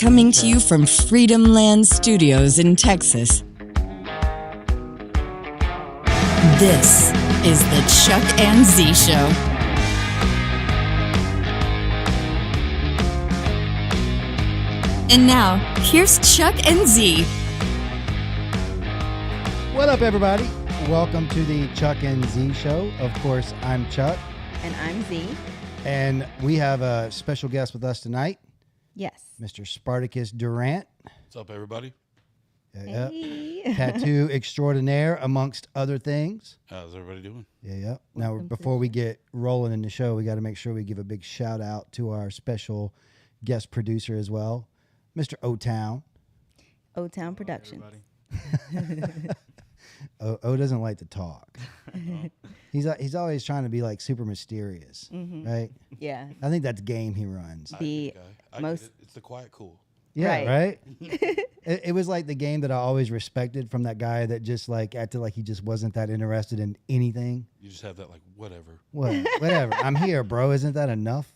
Coming to you from Freedom Land Studios in Texas. This is the Chuck and Z Show. And now, here's Chuck and Z. What up, everybody? Welcome to the Chuck and Z Show. Of course, I'm Chuck. And I'm Z. And we have a special guest with us tonight. Yes. Mr. Spartacus Durant. What's up, everybody? Hey. Tattoo extraordinaire, amongst other things. How's everybody doing? Yeah. Now, before we get rolling in the show, we got to make sure we give a big shout out to our special guest producer as well, Mr. O-Town. O-Town Productions. O doesn't like to talk. He's always trying to be like super mysterious, right? Yeah. I think that's game he runs. It's the quiet cool. Yeah, right? It was like the game that I always respected from that guy that just like acted like he just wasn't that interested in anything. You just have that like whatever. Whatever. I'm here, bro. Isn't that enough?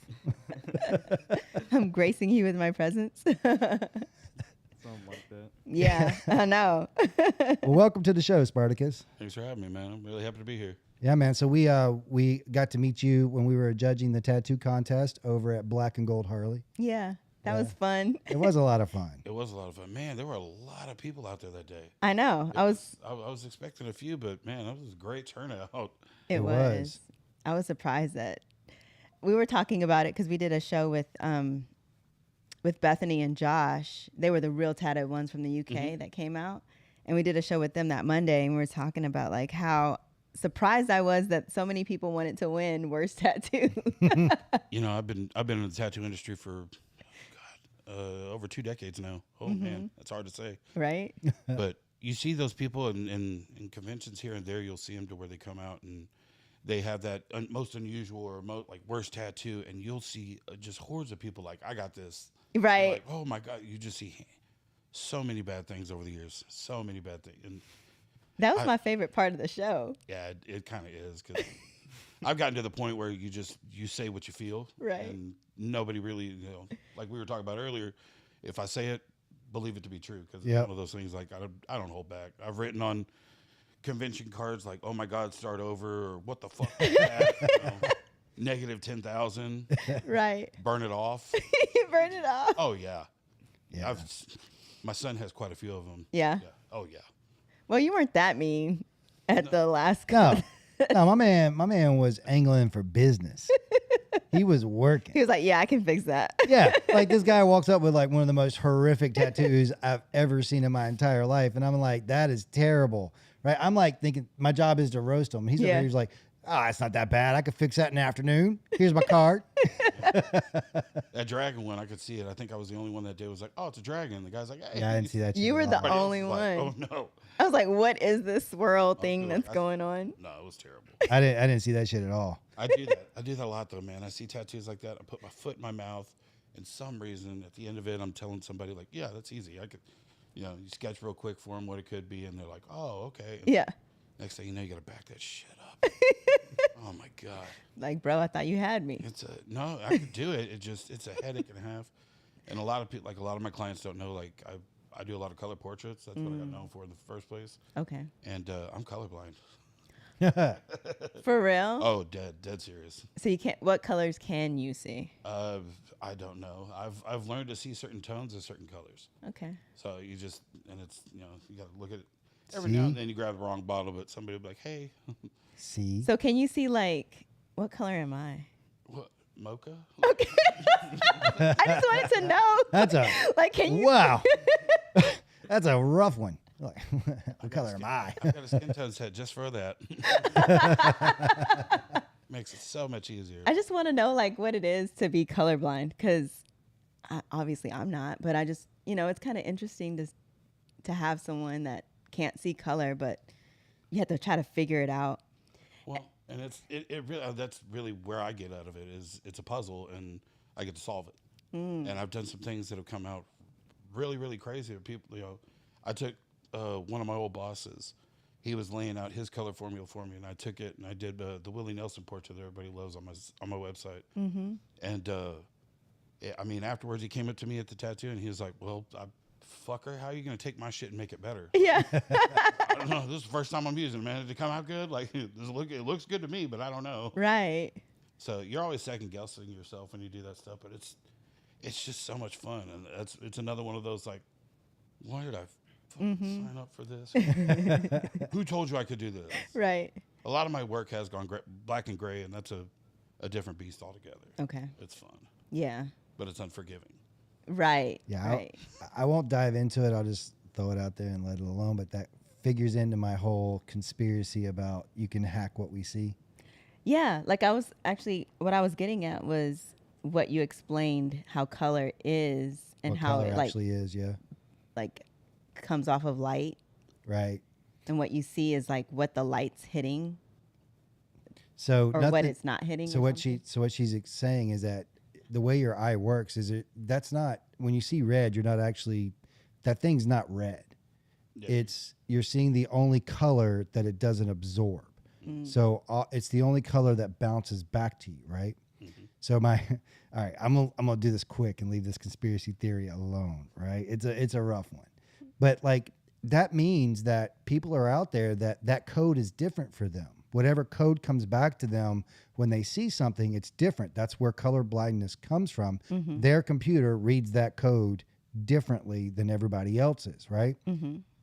I'm gracing you with my presence. Something like that. Yeah, I know. Well, welcome to the show, Spartacus. Thanks for having me, man. I'm really happy to be here. Yeah, man. So we got to meet you when we were judging the tattoo contest over at Black and Gold Harley. Yeah, that was fun. It was a lot of fun. It was a lot of fun. Man, there were a lot of people out there that day. I know. I was expecting a few, but man, that was a great turnout. It was. I was surprised that we were talking about it because we did a show with Bethany and Josh. They were the real tattooed ones from the UK that came out. And we did a show with them that Monday, and we were talking about like how surprised I was that so many people wanted to win worst tattoo. You know, I've been in the tattoo industry for over 2 decades now. Oh man, that's hard to say. Right? But you see those people in conventions here and there. You'll see them to where they come out and they have that most unusual or like worst tattoo, and you'll see just hordes of people like, I got this. Right. Like, oh my God, you just see so many bad things over the years. So many bad things. And that was my favorite part of the show. Yeah, it kind of is, because I've gotten to the point where you say what you feel. Right. And nobody really, like we were talking about earlier, if I say it, believe it to be true, because it's one of those things like I don't hold back. I've written on convention cards like, oh my God, start over, or what the fuck is that? Negative 10,000. Right. Burn it off. You burn it off. Oh yeah. Yeah. My son has quite a few of them. Yeah. Oh yeah. Well, you weren't that mean at the last. No, my man was angling for business. He was working. He was like, "Yeah, I can fix that." Yeah, like this guy walks up with like one of the most horrific tattoos I've ever seen in my entire life, and I'm like, "That is terrible." Right? I'm like thinking my job is to roast him. He's over here, he's like, it's not that bad. I could fix that in the afternoon. Here's my card. That dragon one, I could see it. I think I was the only one that day was like, oh, it's a dragon. The guy's like, hey. Yeah, I didn't see that. You were the only one. Like, oh no. I was like, what is this swirl thing that's going on? No, it was terrible. I didn't see that shit at all. I do that. I do that a lot though, man. I see tattoos like that. I put my foot in my mouth. And some reason at the end of it, I'm telling somebody like, yeah, that's easy. I could, you sketch real quick for them what it could be, and they're like, oh, okay. And yeah. Next thing you know, you got to back that shit up. Oh my God. Like, bro, I thought you had me. No, I could do it. It's a headache and a half. And a lot of people, like a lot of my clients don't know, like I do a lot of color portraits. That's what I got known for in the first place. Okay. And I'm colorblind. For real? Oh, dead serious. So you can't. What colors can you see? I don't know. I've learned to see certain tones of certain colors. Okay. So you just, and it's, you got to look at it. Every now and then you grab the wrong bottle, but somebody will be like, hey. See? So can you see, like, what color am I? What, mocha? Okay. I just wanted to know. That's a, like, can you? Wow. That's a rough one. Like, what color am I? I've got a skin tone set just for that. Makes it so much easier. I just want to know, like, what it is to be colorblind, because obviously I'm not, but I just, it's kind of interesting to have someone that can't see color, but you have to try to figure it out. Well, and it really, that's really where I get out of it, is it's a puzzle and I get to solve it. And I've done some things that have come out really, really crazy. People, I took one of my old bosses. He was laying out his color formula for me, and I took it and I did the Willie Nelson portrait that everybody loves on my website. And I mean, afterwards he came up to me at the tattoo and he was like, "Well, fucker, how are you gonna take my shit and make it better?" Yeah. I don't know. This is the first time I'm using it, man. Did it come out good? Like, it looks good to me, but I don't know. Right. So you're always second guessing yourself when you do that stuff, but it's just so much fun, and it's another one of those like, why did I sign up for this? Who told you I could do this? Right. A lot of my work has gone black and gray, and that's a different beast altogether. Okay. It's fun, Yeah. but it's unforgiving. Right. Yeah, Right. I won't dive into it. I'll just throw it out there and let it alone. But that figures into my whole conspiracy about you can hack what we see. Yeah. Like I was actually, what I was getting at was what you explained, how color is and What how color it like actually is, yeah. like comes off of light, Right. and what you see is like what the light's hitting So or what it's not hitting. So or what something. so what she's saying is that the way your eye works is that's not when you see red, you're not actually that thing's not red. Yeah. You're seeing the only color that it doesn't absorb. So it's the only color that bounces back to you, right? So all right, I'm gonna do this quick and leave this conspiracy theory alone, right? It's a rough one, but like that means that people are out there that code is different for them. Whatever code comes back to them when they see something, it's different. That's where color blindness comes from. Their computer reads that code differently than everybody else's, right?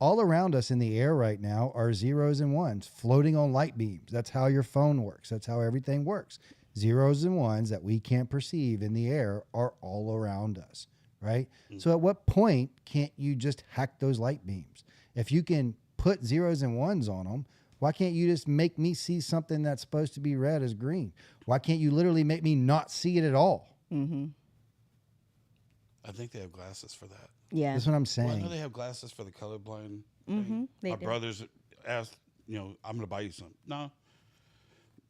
All around us in the air right now are zeros and ones floating on light beams. That's how your phone works. That's how everything works. Zeros and ones that we can't perceive in the air are all around us, right? So at what point can't you just hack those light beams? If you can put zeros and ones on them, why can't you just make me see something that's supposed to be red as green? Why can't you literally make me not see it at all? I think they have glasses for that. Yeah. That's what I'm Well, I know saying. they have glasses for the colorblind thing. They My do. brothers asked, I'm gonna buy you some. No.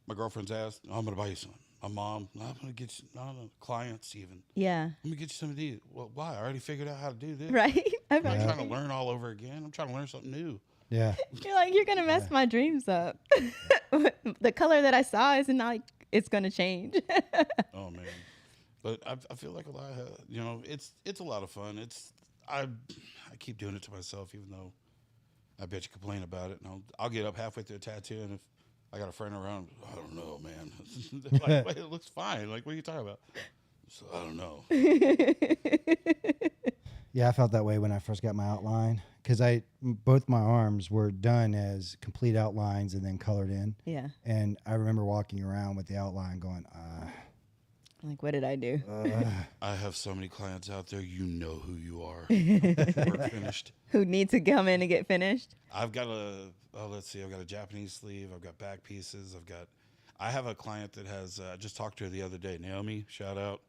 My girlfriend's asked, I'm gonna buy you some. My mom, no, I'm gonna get you. No, clients even. Yeah. Let me get you some of these. Well, why? I already figured out how to do this. Right. I'm not trying to learn all over again. I'm trying to learn something new. Yeah. You're like, you're gonna mess my dreams up. The color that I saw isn't like it's gonna change. Oh man, but I feel like a lot of it's a lot of fun. I keep doing it to myself, even though I bet you complain about it. And I'll get up halfway through a tattoo, and if I got a friend around, I don't know, man. They're like, it looks fine. Like, what are you talking about? So I don't know. Yeah, I felt that way when I first got my outline because both my arms were done as complete outlines and then colored in. Yeah. And I remember walking around with the outline going, Like, what did I do? I have so many clients out there. You know who you are. We're finished. Who need to come in and get finished? I've got I've got a Japanese sleeve. I've got back pieces. I have a client that has, I just talked to her the other day, Naomi, shout out.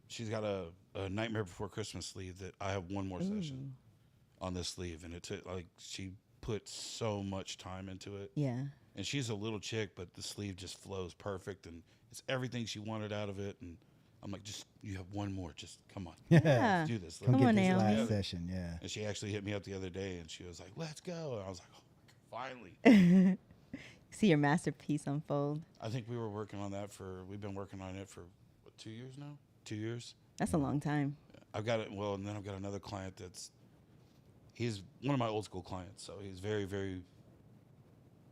She's got a Nightmare Before Christmas sleeve that I have one more session on this sleeve. And it took, she put so much time into it. Yeah. And she's a little chick, but the sleeve just flows perfect. And it's everything she wanted out of it. And I'm like, you have one more. Just come on. Yeah. Let's do this. come Come get on, this Naomi. last session. Yeah. And she actually hit me up the other day, and she was like, let's go. And I was like, oh, finally. See your masterpiece unfold. I think we've been working on it for, 2 years now? 2 years? That's a long time. I've got it, and then I've got another client he's one of my old school clients, so he's very, very,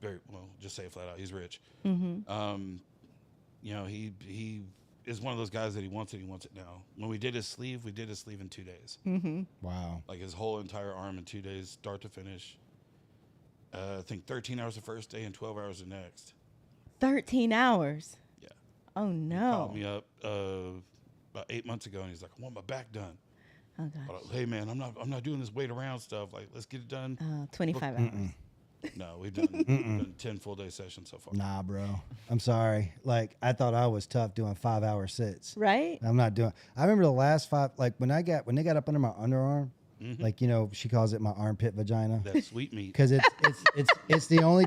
very, well, just say it flat out, he's rich. He is one of those guys that he wants it now. When we did his sleeve in 2 days. Wow. Like his whole entire arm in 2 days, start to finish. I think 13 hours the first day and 12 hours the next. 13 hours. Yeah. Oh, He no. called me up about 8 months ago, and he's like, I want my back done. Oh, I gosh. was like, hey, man, I'm not doing this wait around stuff. Like, let's get it done. 25 hours. No, we've done 10 full day sessions so far. Nah, bro. I'm sorry. Like, I thought I was tough doing 5-hour sits. Right? I'm not doing. I remember the last 5, like when they got up under my underarm, like she calls it my armpit vagina, That sweet meat. because it's the only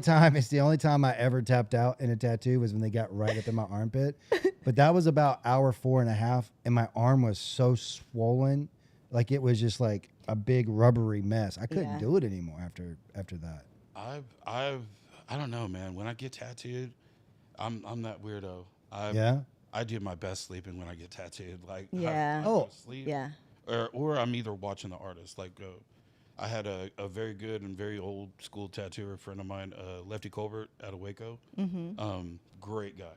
time I ever tapped out in a tattoo was when they got right up in my armpit. But that was about hour 4.5, and my arm was so swollen, like it was just like a big rubbery mess. I couldn't Yeah. do it anymore after that. I don't know, man. When I get tattooed, I'm that weirdo. Yeah. I do my best sleeping when I get tattooed. Like, Yeah. I go Oh. to sleep, Yeah. or I'm either watching the artist. Like, I had a very good and very old school tattooer friend of mine, Lefty Colbert out of Waco. Great guy,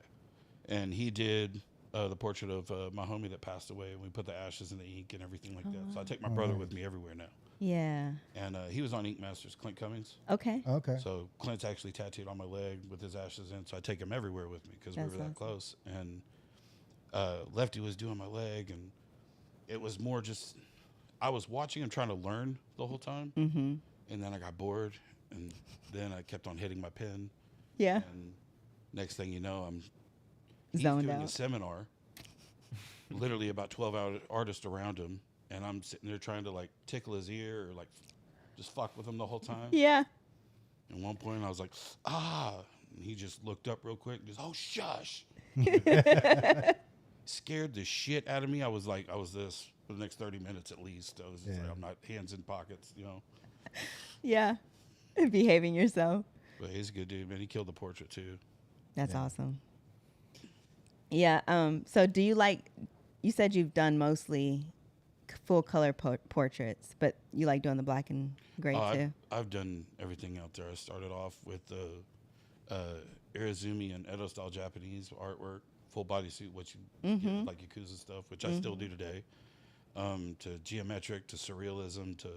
and he did the portrait of my homie that passed away, and we put the ashes in the ink and everything like that. So I take my brother with me everywhere now. Yeah. And he was on Ink Masters, Clint Cummings. Okay. Okay. So Clint's actually tattooed on my leg with his ashes in. So I take him everywhere with me because we were That's that awesome. close. And Lefty was doing my leg, and it was more just I was watching him trying to learn the whole time, and then I got bored, and then I kept on hitting my pen. Yeah. And next thing you know, he's Zoned doing out. a seminar, literally about 12 artists around him, and I'm sitting there trying to like tickle his ear or like just fuck with him the whole time. Yeah. At one point, I was like, and he just looked up real quick and just, oh, shush. Scared the shit out of me. I was this for the next 30 minutes at least. I was just like, I'm not hands in pockets, you know. Yeah. Behaving yourself. But he's a good dude, man. He killed the portrait too. That's awesome. Yeah. So do you you said you've done mostly full color portraits, but you like doing the black and gray too? I've done everything out there. I started off with the Irizumi and Edo style Japanese artwork, full bodysuit, what you get, like Yakuza stuff, which I still do today, to geometric, to surrealism, to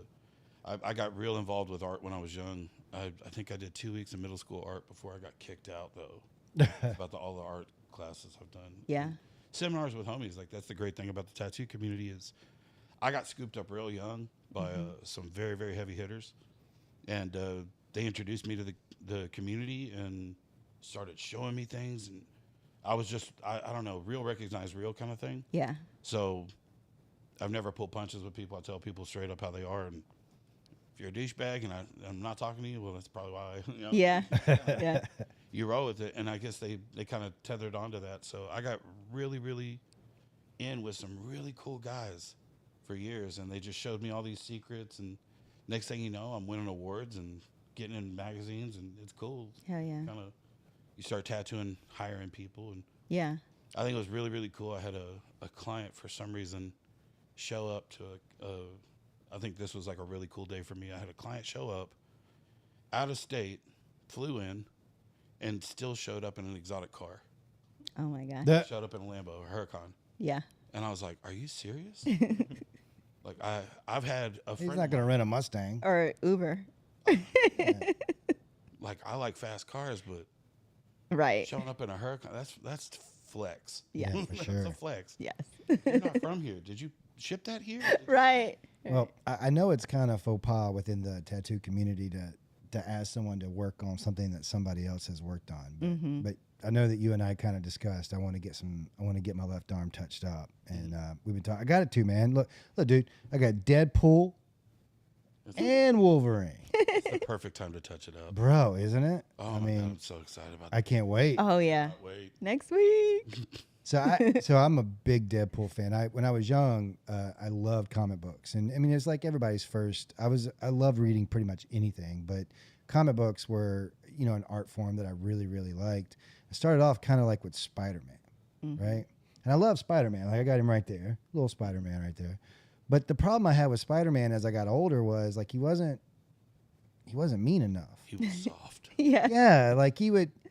I got real involved with art when I was young. I think I did 2 weeks of middle school art before I got kicked out, though. That's about all the art classes I've done. Yeah. Seminars with homies, like that's the great thing about the tattoo community is I got scooped up real young by some very, very heavy hitters. And they introduced me to the community and started showing me things. And I was just, I don't know, real recognize real kind of thing. Yeah. So I've never pulled punches with people. I tell people straight up how they are. And if you're a douchebag and I'm not talking to you, well, that's probably why. You know, Yeah. Yeah. you roll with it. And I guess they kind of tethered onto that. So I got really, really in with some really cool guys for years. And they just showed me all these secrets. And next thing you know, I'm winning awards and getting in magazines. And it's cool. Hell yeah. Kind of, you start tattooing, hiring people. And Yeah. I think it was really, really cool. I had a client for some reason show up to I think this was like a really cool day for me. I had a client show up out of state, flew in, and still showed up in an exotic car. Oh my God. Showed up in a Lambo, a Huracan. Yeah. And I was like, are you serious? Like I've had a friend. He's not going to rent a Mustang. Or Uber. Like I like fast cars, but Right. showing up in a Huracan, that's flex. Yeah. Yeah, for sure. That's a flex. Yes. You're not from here. Did you ship that here? Right. Well, I know it's kind of faux pas within the tattoo community to ask someone to work on something that somebody else has worked on. But I know that you and I kind of discussed. I want to get my left arm touched up, and we've been talking. I got it too, man. Look, dude. I got Deadpool and Wolverine. It's the perfect time to touch it up. Bro, isn't it? Oh I my mean, God, I'm so excited about I can't wait. Oh yeah. that. Wait. Next week. So I'm a big Deadpool fan. When I was young, I loved comic books, and I mean it's like everybody's first. I loved reading pretty much anything, but comic books were an art form that I really really liked. I started off kind of like with Spider-Man, right? And I love Spider-Man. Like I got him right there, little Spider-Man right there. But the problem I had with Spider-Man as I got older was like he wasn't mean enough. He was soft. Yeah. Yeah, like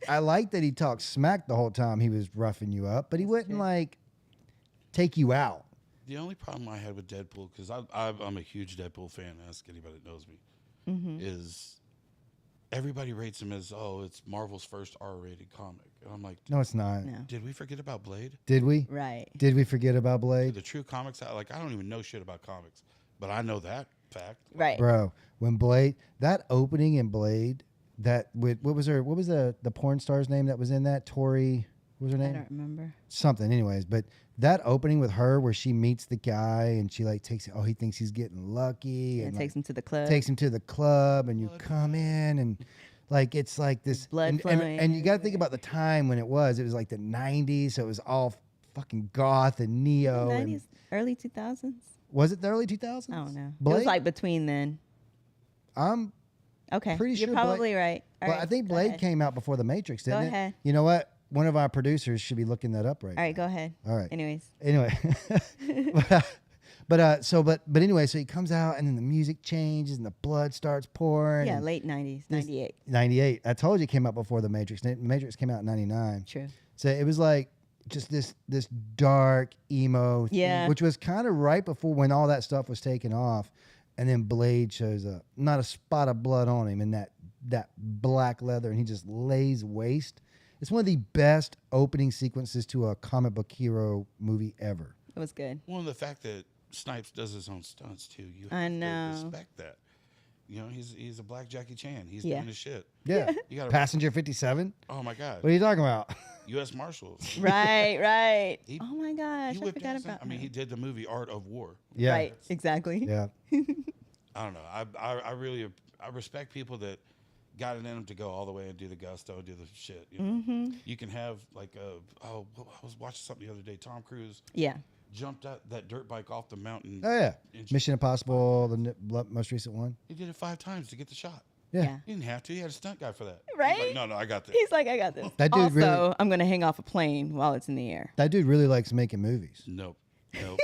I liked that he talked smack the whole time he was roughing you up, but he wouldn't like take you out. The only problem I had with Deadpool, because I'm a huge Deadpool fan, ask anybody that knows me, is everybody rates him as, it's Marvel's first R-rated comic. And I'm like, No, it's not. No. did we forget about Blade? Did we? Right. Did we forget about Blade? The true comics, I don't even know shit about comics, but I know that fact. Right. Bro, when Blade, that opening in Blade, that with what was the porn star's name that was in that? Tori, what was her I name? don't remember. Something, anyways. But that opening with her where she meets the guy and she like he thinks he's getting lucky Yeah, and takes him to the club. takes him to the club and you come in and like it's like this Blood flowing and you got to think about the time when it was like the 90s, so it was all fucking goth and neo. 90s, early 2000s. Was it the early 2000s? I don't know. It Blade? was like between then. I'm Okay. pretty You're sure probably right. All well, right, I think go Blade ahead. came out before the Matrix, didn't Go it? ahead. You know what? one of our producers should be looking that up right All right, now. go ahead. All right. Anyways. Anyway, but anyway, so he comes out and then the music changes and the blood starts pouring. Yeah, and late 90s, 98. 98. I told you it came out before the Matrix. Matrix came out in 99. True. So it was like just this dark emo thing, which was kind of right before when all that stuff was taken off. And then Blade shows up. Not a spot of blood on him in that black leather, and he just lays waste. It's one of the best opening sequences to a comic book hero movie ever. It was good. Well, the fact that Snipes does his own stunts too, you I have know. to respect that. You know, he's a black Jackie Chan. He's doing his shit. Yeah. You gotta, Passenger 57? oh my God. What are you talking about? U.S. Marshals. Right. He- oh my gosh, He I whipped forgot ass in- about I mean, him. he did the movie Art of War. Yeah. Right, exactly. Yeah. I don't know. I really respect people that got it in them to go all the way and do the gusto, do the shit. You know? Mm-hmm. You can have like I was watching something the other day. Tom Cruise Yeah. jumped out that dirt bike off the mountain. Oh, yeah. in- Mission Impossible, the most recent one. He did it 5 times to get the shot. Yeah. He didn't have to. He had a stunt guy for that. He's Right? like, no, I got this. He's like, I got this. That dude also, really- I'm going to hang off a plane while it's in the air. That dude really likes making movies. Nope. Sorry.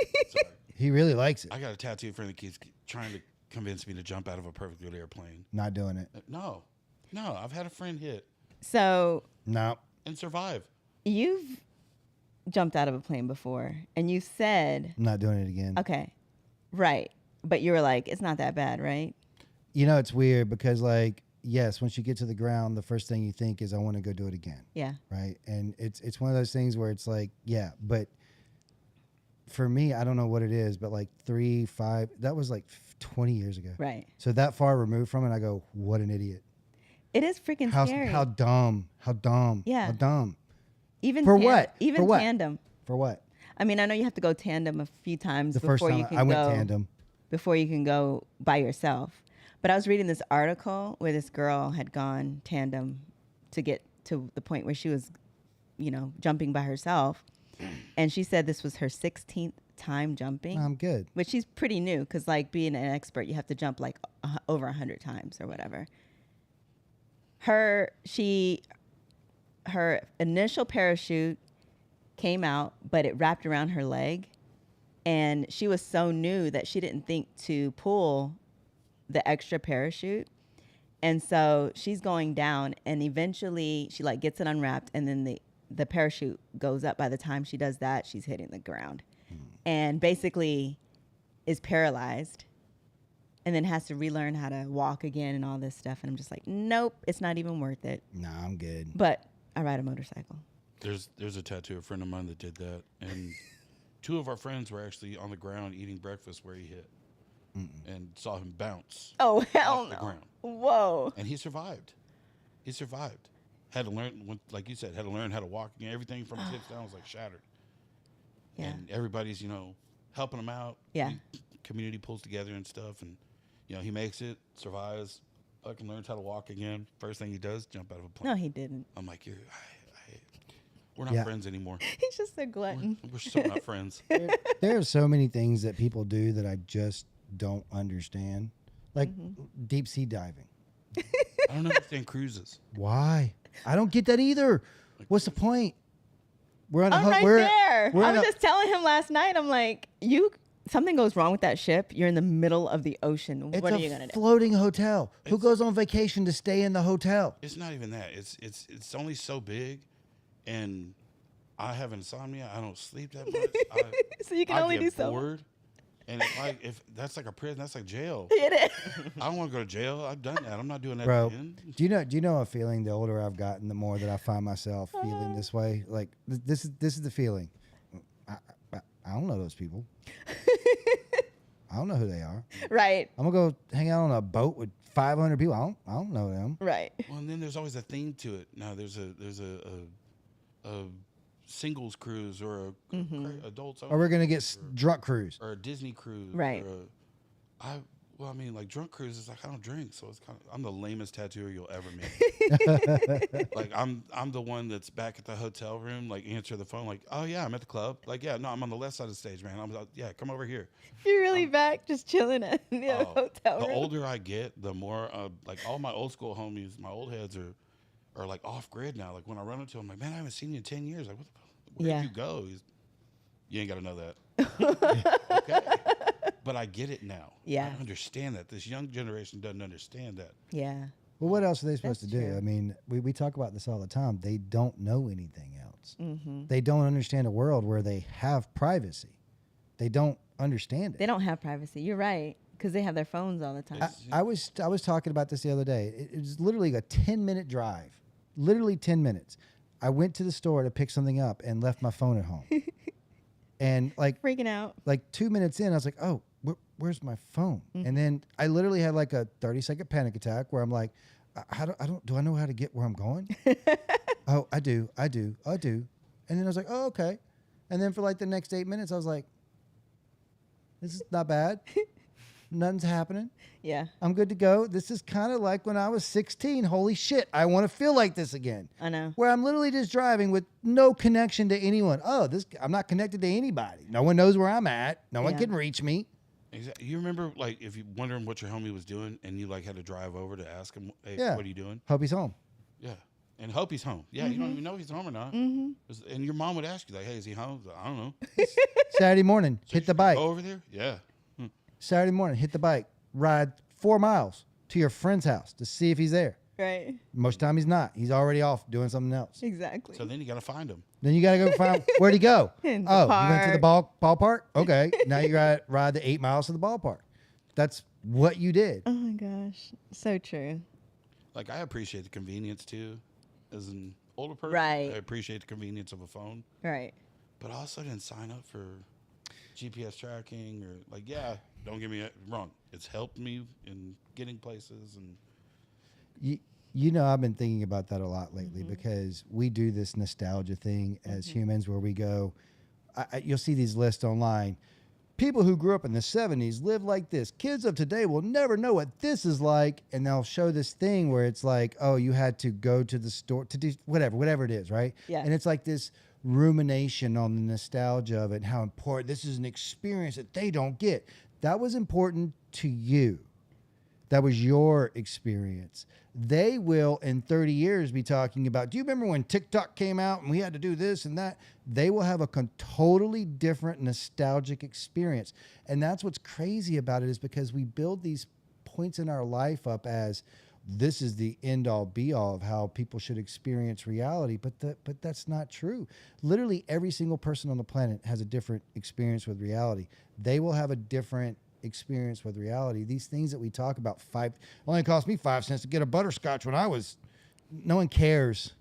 He really likes it. I got a tattoo friend that keeps trying to convince me to jump out of a perfectly good airplane. Not doing it. No. I've had a friend hit So No. and survive. you've jumped out of a plane before, and you said, I'm not doing it again. okay, right. But you were like, it's not that bad, right? You know, it's weird because, like, yes, once you get to the ground, the first thing you think is, I want to go do it again. Yeah. Right. And it's one of those things where it's like, yeah, but for me, I don't know what it is, but like 3, 5, that was like 20 years ago. Right. So that far removed from it, I go, what an idiot. It is freaking scary. How dumb. How dumb. Yeah. How dumb. Even For what? Even For what? tandem. For what? I mean, I know you have to go tandem a few times The first before you time can I went go tandem. before you can go by yourself. But I was reading this article where this girl had gone tandem to get to the point where she was, jumping by herself, and she said this was her 16th time jumping. I'm good. Which she's pretty new because, like, being an expert, you have to jump like over 100 times or whatever. Her initial parachute came out, but it wrapped around her leg, and she was so new that she didn't think to pull the extra parachute, and so she's going down, and eventually she like gets it unwrapped, and then the parachute goes up. By the time she does that, she's hitting the ground, and basically is paralyzed, and then has to relearn how to walk again and all this stuff. And I'm just like, nope, it's not even worth it. Nah, I'm good. But I ride a motorcycle. There's a tattoo a friend of mine that did that, and 2 of our friends were actually on the ground eating breakfast where he hit, and saw him bounce. Oh, hell off the no. ground. Whoa. And he survived. Had to learn, like you said, had to learn how to walk. Everything from his hips down was like shattered. Yeah. And everybody's, helping him out. Yeah. Community pulls together and stuff, and he makes it, survives, fucking learns how to walk again. First thing he does, jump out of a plane. No, he didn't. I'm like, we're not friends anymore. He's just a glutton. We're still not friends. There are so many things that people do that I just don't understand. Like deep sea diving. I don't understand cruises. Why? I don't get that either. What's the point? We're on a I'm ho- right we're, there. we're I on was a- just telling him last night. I'm like, something goes wrong with that ship. You're in the middle of the ocean. It's What a are you gonna do? floating hotel. Who goes on vacation to stay in the hotel? It's not even that. It's only so big, and I have insomnia. I don't sleep that much. So you can I only get do so. bored. And it's like, if that's like a prison, that's like jail. It is. I don't want to go to jail. I've done that. I'm not doing that Bro, again. do you know a feeling the older I've gotten, the more that I find myself feeling this way? Like this is the feeling. I don't know those people. I don't know who they are. Right. I'm gonna go hang out on a boat with 500 people. I don't know them. Right. Well, and then there's always a theme to it. Now there's a singles cruise or a adults Or we're gonna get drunk cruise. or a Disney cruise. Right. Or like drunk cruise is like I don't drink, so it's kind of I'm the lamest tattooer you'll ever meet. Like I'm the one that's back at the hotel room, like answer the phone, like, oh yeah, I'm at the club. Like, yeah, no, I'm on the left side of the stage, man. Yeah, come over here. You're really back, just chilling at the hotel The room. older I get, the more like all my old school homies, my old heads are are like off grid now. Like when I run into him, I'm like, man, I haven't seen you in 10 years. Like, where did you go? You ain't got to know that. Okay. But I get it now. Yeah. I understand that. This young generation doesn't understand that. Yeah. Well, what else are they supposed That's to do? true. I mean, we talk about this all the time. They don't know anything else. Mm-hmm. They don't understand a world where they have privacy. They don't understand it. They don't have privacy. You're right, because they have their phones all the time. I was talking about this the other day. It was literally a 10-minute drive. Literally 10 minutes. I went to the store to pick something up and left my phone at home. And Freaking out. like 2 minutes in, I was like, oh, where's my phone? Mm-hmm. And then I literally had like a 30-second panic attack where I'm like, do I know how to get where I'm going? Oh, I do. And then I was like, oh, okay. And then for like the next 8 minutes, I was like, this is not bad. Nothing's happening. Yeah. I'm good to go. This is kind of like when I was 16. Holy shit, I want to feel like this again. I know. Where I'm literally just driving with no connection to anyone. Oh, I'm not connected to anybody. No one knows where I'm at. No one Yeah. can reach me. Exactly. You remember, like, if you're wondering what your homie was doing and you, like, had to drive over to ask him, hey, Yeah. what are you doing? Hope he's home. Yeah. And hope he's home. Yeah, you don't even know if he's home or not. And your mom would ask you, like, hey, is he home? I don't know. Saturday morning, hit the bike. Go over there? Yeah. Saturday morning, hit the bike. Ride 4 miles to your friend's house to see if he's there. Right. Most of the time he's not. He's already off doing something else. Exactly. So then you got to find him. Then you got to go find, where'd he go? In the You went to the ballpark? Okay. Now you got to ride the 8 miles to the ballpark. That's what you did. Oh my gosh. So true. Like, I appreciate the convenience, too. As an older person, Right. I appreciate the convenience of a phone. Right. But I also didn't sign up for GPS tracking or, like, yeah, don't get me wrong. It's helped me in getting places. And You know, I've been thinking about that a lot lately because we do this nostalgia thing as humans where we go, you'll see these lists online. People who grew up in the 70s live like this. Kids of today will never know what this is like. And they'll show this thing where it's like, oh, you had to go to the store to do whatever it is, right? Yeah. And it's like this rumination on the nostalgia of it and how important this is an experience that they don't get. That was important to you. That was your experience. They will, in 30 years, be talking about, do you remember when TikTok came out and we had to do this and that? They will have a totally different nostalgic experience. And that's what's crazy about it is because we build these points in our life up as this is the end all be all of how people should experience reality. But that's not true. Literally every single person on the planet has a different experience with reality. They will have a different experience with reality. These things that we talk about, only cost me 5 cents to get a butterscotch when I was, no one cares.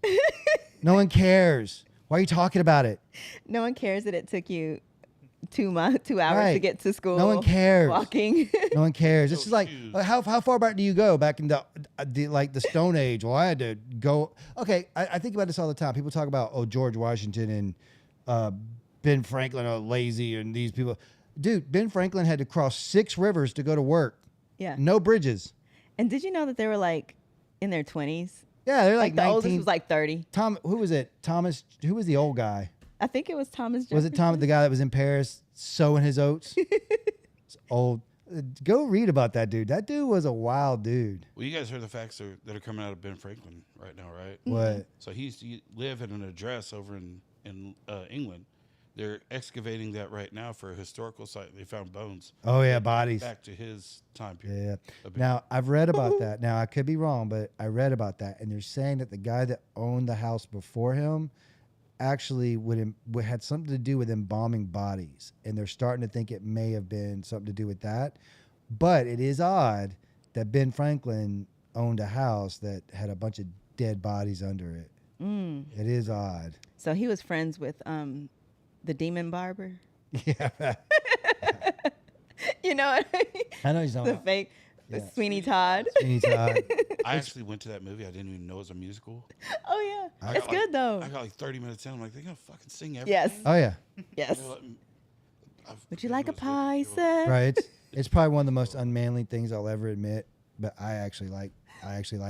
No one cares. Why are you talking about it? No one cares that it took you 2 hours to Right. get to school. No one cares. Walking. No one cares. It's just like, shoes. how far back do you go? Back in the Stone Age? Well, I had to go. Okay, I think about this all the time. People talk about, George Washington and Ben Franklin are lazy and these people. Dude, Ben Franklin had to cross 6 rivers to go to work. Yeah. No bridges. And did you know that they were like in their 20s? Yeah, they're like Like the 19. oldest was like 30. Who was it? Thomas. Who was the old guy? I think it was Thomas Jefferson. Was it Tom, the guy that was in Paris sowing his oats? It's old. Go read about that dude. That dude was a wild dude. well, you guys heard the facts that are coming out of Ben Franklin right now, right? What? So he used to live at an address over in England. They're excavating that right now for a historical site. They found bones Oh yeah, bodies. back to his time period. Yeah. A bit. Now I've read about that. Now I could be wrong, but I read about that, and they're saying that the guy that owned the house before him actually would had something to do with embalming bodies, and they're starting to think it may have been something to do with that. But it is odd that Ben Franklin owned a house that had a bunch of dead bodies under it. It is odd. So he was friends with the demon barber. Yeah, You know what I mean? I know he's not. The fake Yeah. Sweeney Todd. Todd. I actually went to that movie. I didn't even know it was a musical. Oh yeah. I It's got, like- good though. I got like 30 minutes in. I'm like, they're going to fucking sing everything. Yes. Oh yeah, Yes. They're like, Would you like a it was good. pie, It was- sir? right. It's probably one of the most unmanly things I'll ever admit, but I actually like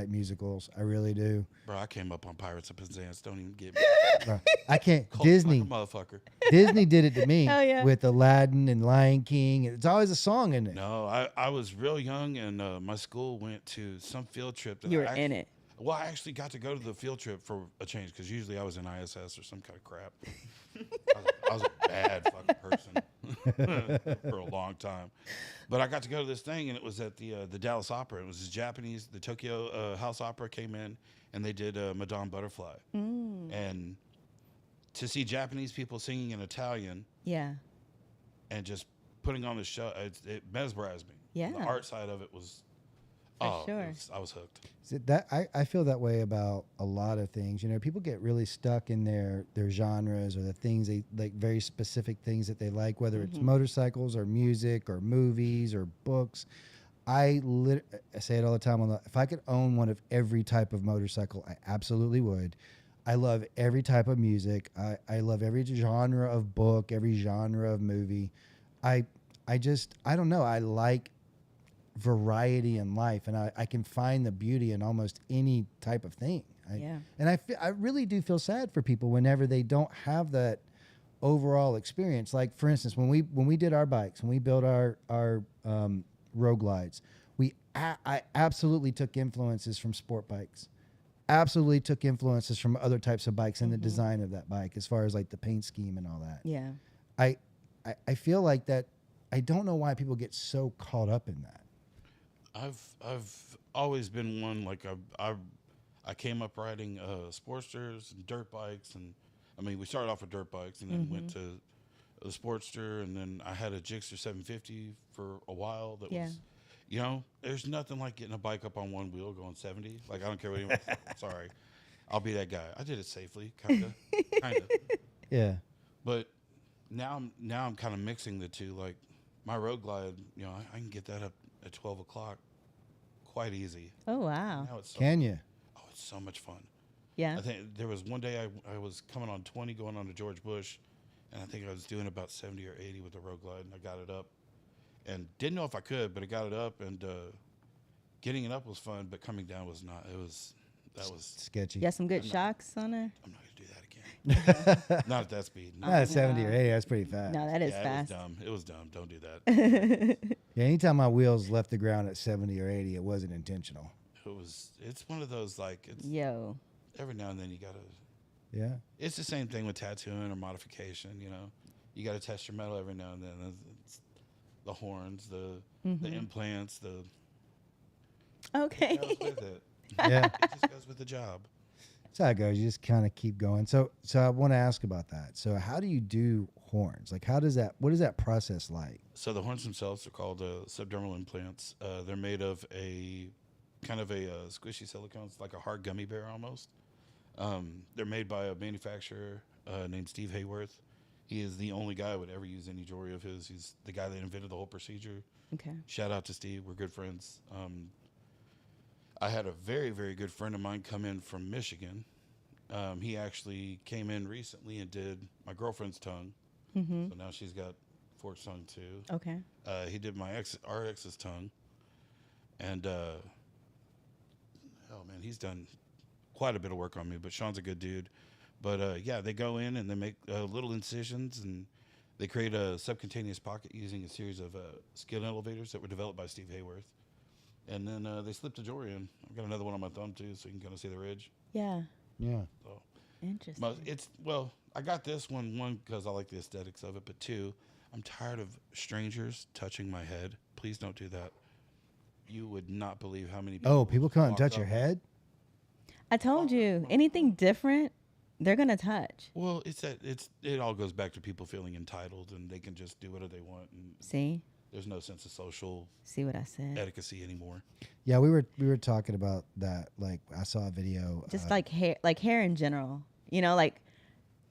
musicals. I really do. Bro, I came up on Pirates of Penzance. Don't even get me. Bro, I can't. Cold Disney. like a motherfucker. Disney did it to me Hell yeah. with Aladdin and Lion King. It's always a song in it. No, I was real young, and my school went to some field trip. That You were I in it. Well, I actually got to go to the field trip for a change because usually I was in ISS or some kind of crap. I was a bad fucking person for a long time. But I got to go to this thing, and it was at the Dallas Opera. It was Japanese. The Tokyo House Opera came in, and they did Madame Butterfly. And to see Japanese people singing in Italian Yeah. and just putting on the show, it mesmerized me. Yeah. The art side of it was, sure. I was hooked. See, that I feel that way about a lot of things. You know, people get really stuck in their genres or the things they like, very specific things that they like, whether it's motorcycles or music or movies or books. I say it all the time. If I could own one of every type of motorcycle, I absolutely would. I love every type of music. I love every genre of book, every genre of movie. I don't know. I like variety in life, and I can find the beauty in almost any type of thing. And I really do feel sad for people whenever they don't have that overall experience. Like, for instance, when we did our bikes, when we built our road glides, I absolutely took influences from sport bikes. Absolutely took influences from other types of bikes and the design of that bike, as far as like the paint scheme and all that. Yeah. I feel like that. I don't know why people get so caught up in that. I've always been one, like I came up riding Sportsters and dirt bikes, and I mean we started off with dirt bikes and then went to the Sportster, and then I had a Gixxer 750 for a while. That was, you know, there's nothing like getting a bike up on one wheel going 70. Like, I don't care what anyone says. Sorry, I'll be that guy. I did it safely, kind of. Yeah. But now I'm kind of mixing the two. Like my road glide, you know, I can get that up at 12 o'clock quite easy. Oh, wow. Now it's Can you? Oh, it's so much fun. Yeah. I think there was one day I was coming on 20 going on to George Bush, and I think I was doing about 70 or 80 with the road glide, and I got it up. And didn't know if I could, but I got it up, and getting it up was fun, but coming down was not. That was sketchy. You got some good shocks on there? I'm not going to do that again. Not at that speed. No. Not 70 or 80. That's pretty fast. No, that is Yeah, fast. It was dumb. Don't do that. Yeah, anytime my wheels left the ground at 70 or 80, it wasn't intentional. It's one of those, like, it's Yo. every now and then you got to. Yeah. It's the same thing with tattooing or modification, you know. You got to test your metal every now and then. It's the horns, the implants, Okay. it goes with it. Yeah. It just goes with the job. That's how it goes. You just kind of keep going. So I want to ask about that. So how do you do horns? Like, what is that process like? So the horns themselves are called subdermal implants. They're made of a kind of a squishy silicone. It's like a hard gummy bear almost. They're made by a manufacturer named Steve Hayworth. He is the only guy I would ever use any jewelry of his. He's the guy that invented the whole procedure. Okay. Shout out to Steve. We're good friends. I had a very, very good friend of mine come in from Michigan. He actually came in recently and did my girlfriend's tongue. So now she's got forked tongue too. Okay. He did our ex's tongue. And, oh man, he's done quite a bit of work on me, but Sean's a good dude. But yeah, they go in and they make little incisions, and they create a subcutaneous pocket using a series of skin elevators that were developed by Steve Hayworth. And then they slip the jewelry in. I've got another one on my thumb too, so you can kind of see the ridge. Yeah. Yeah. So Interesting. I got this one because I like the aesthetics of it, but two, I'm tired of strangers touching my head. Please don't do that. You would not believe how many people. Oh, people come and walk touch up. your head? I told you, anything different, they're going to touch. Well, it all goes back to people feeling entitled, and they can just do whatever they want. And See? there's no sense of social See what I said? etiquette anymore. Yeah, we were talking about that. Like, I saw a video. Just like hair in general. You know, like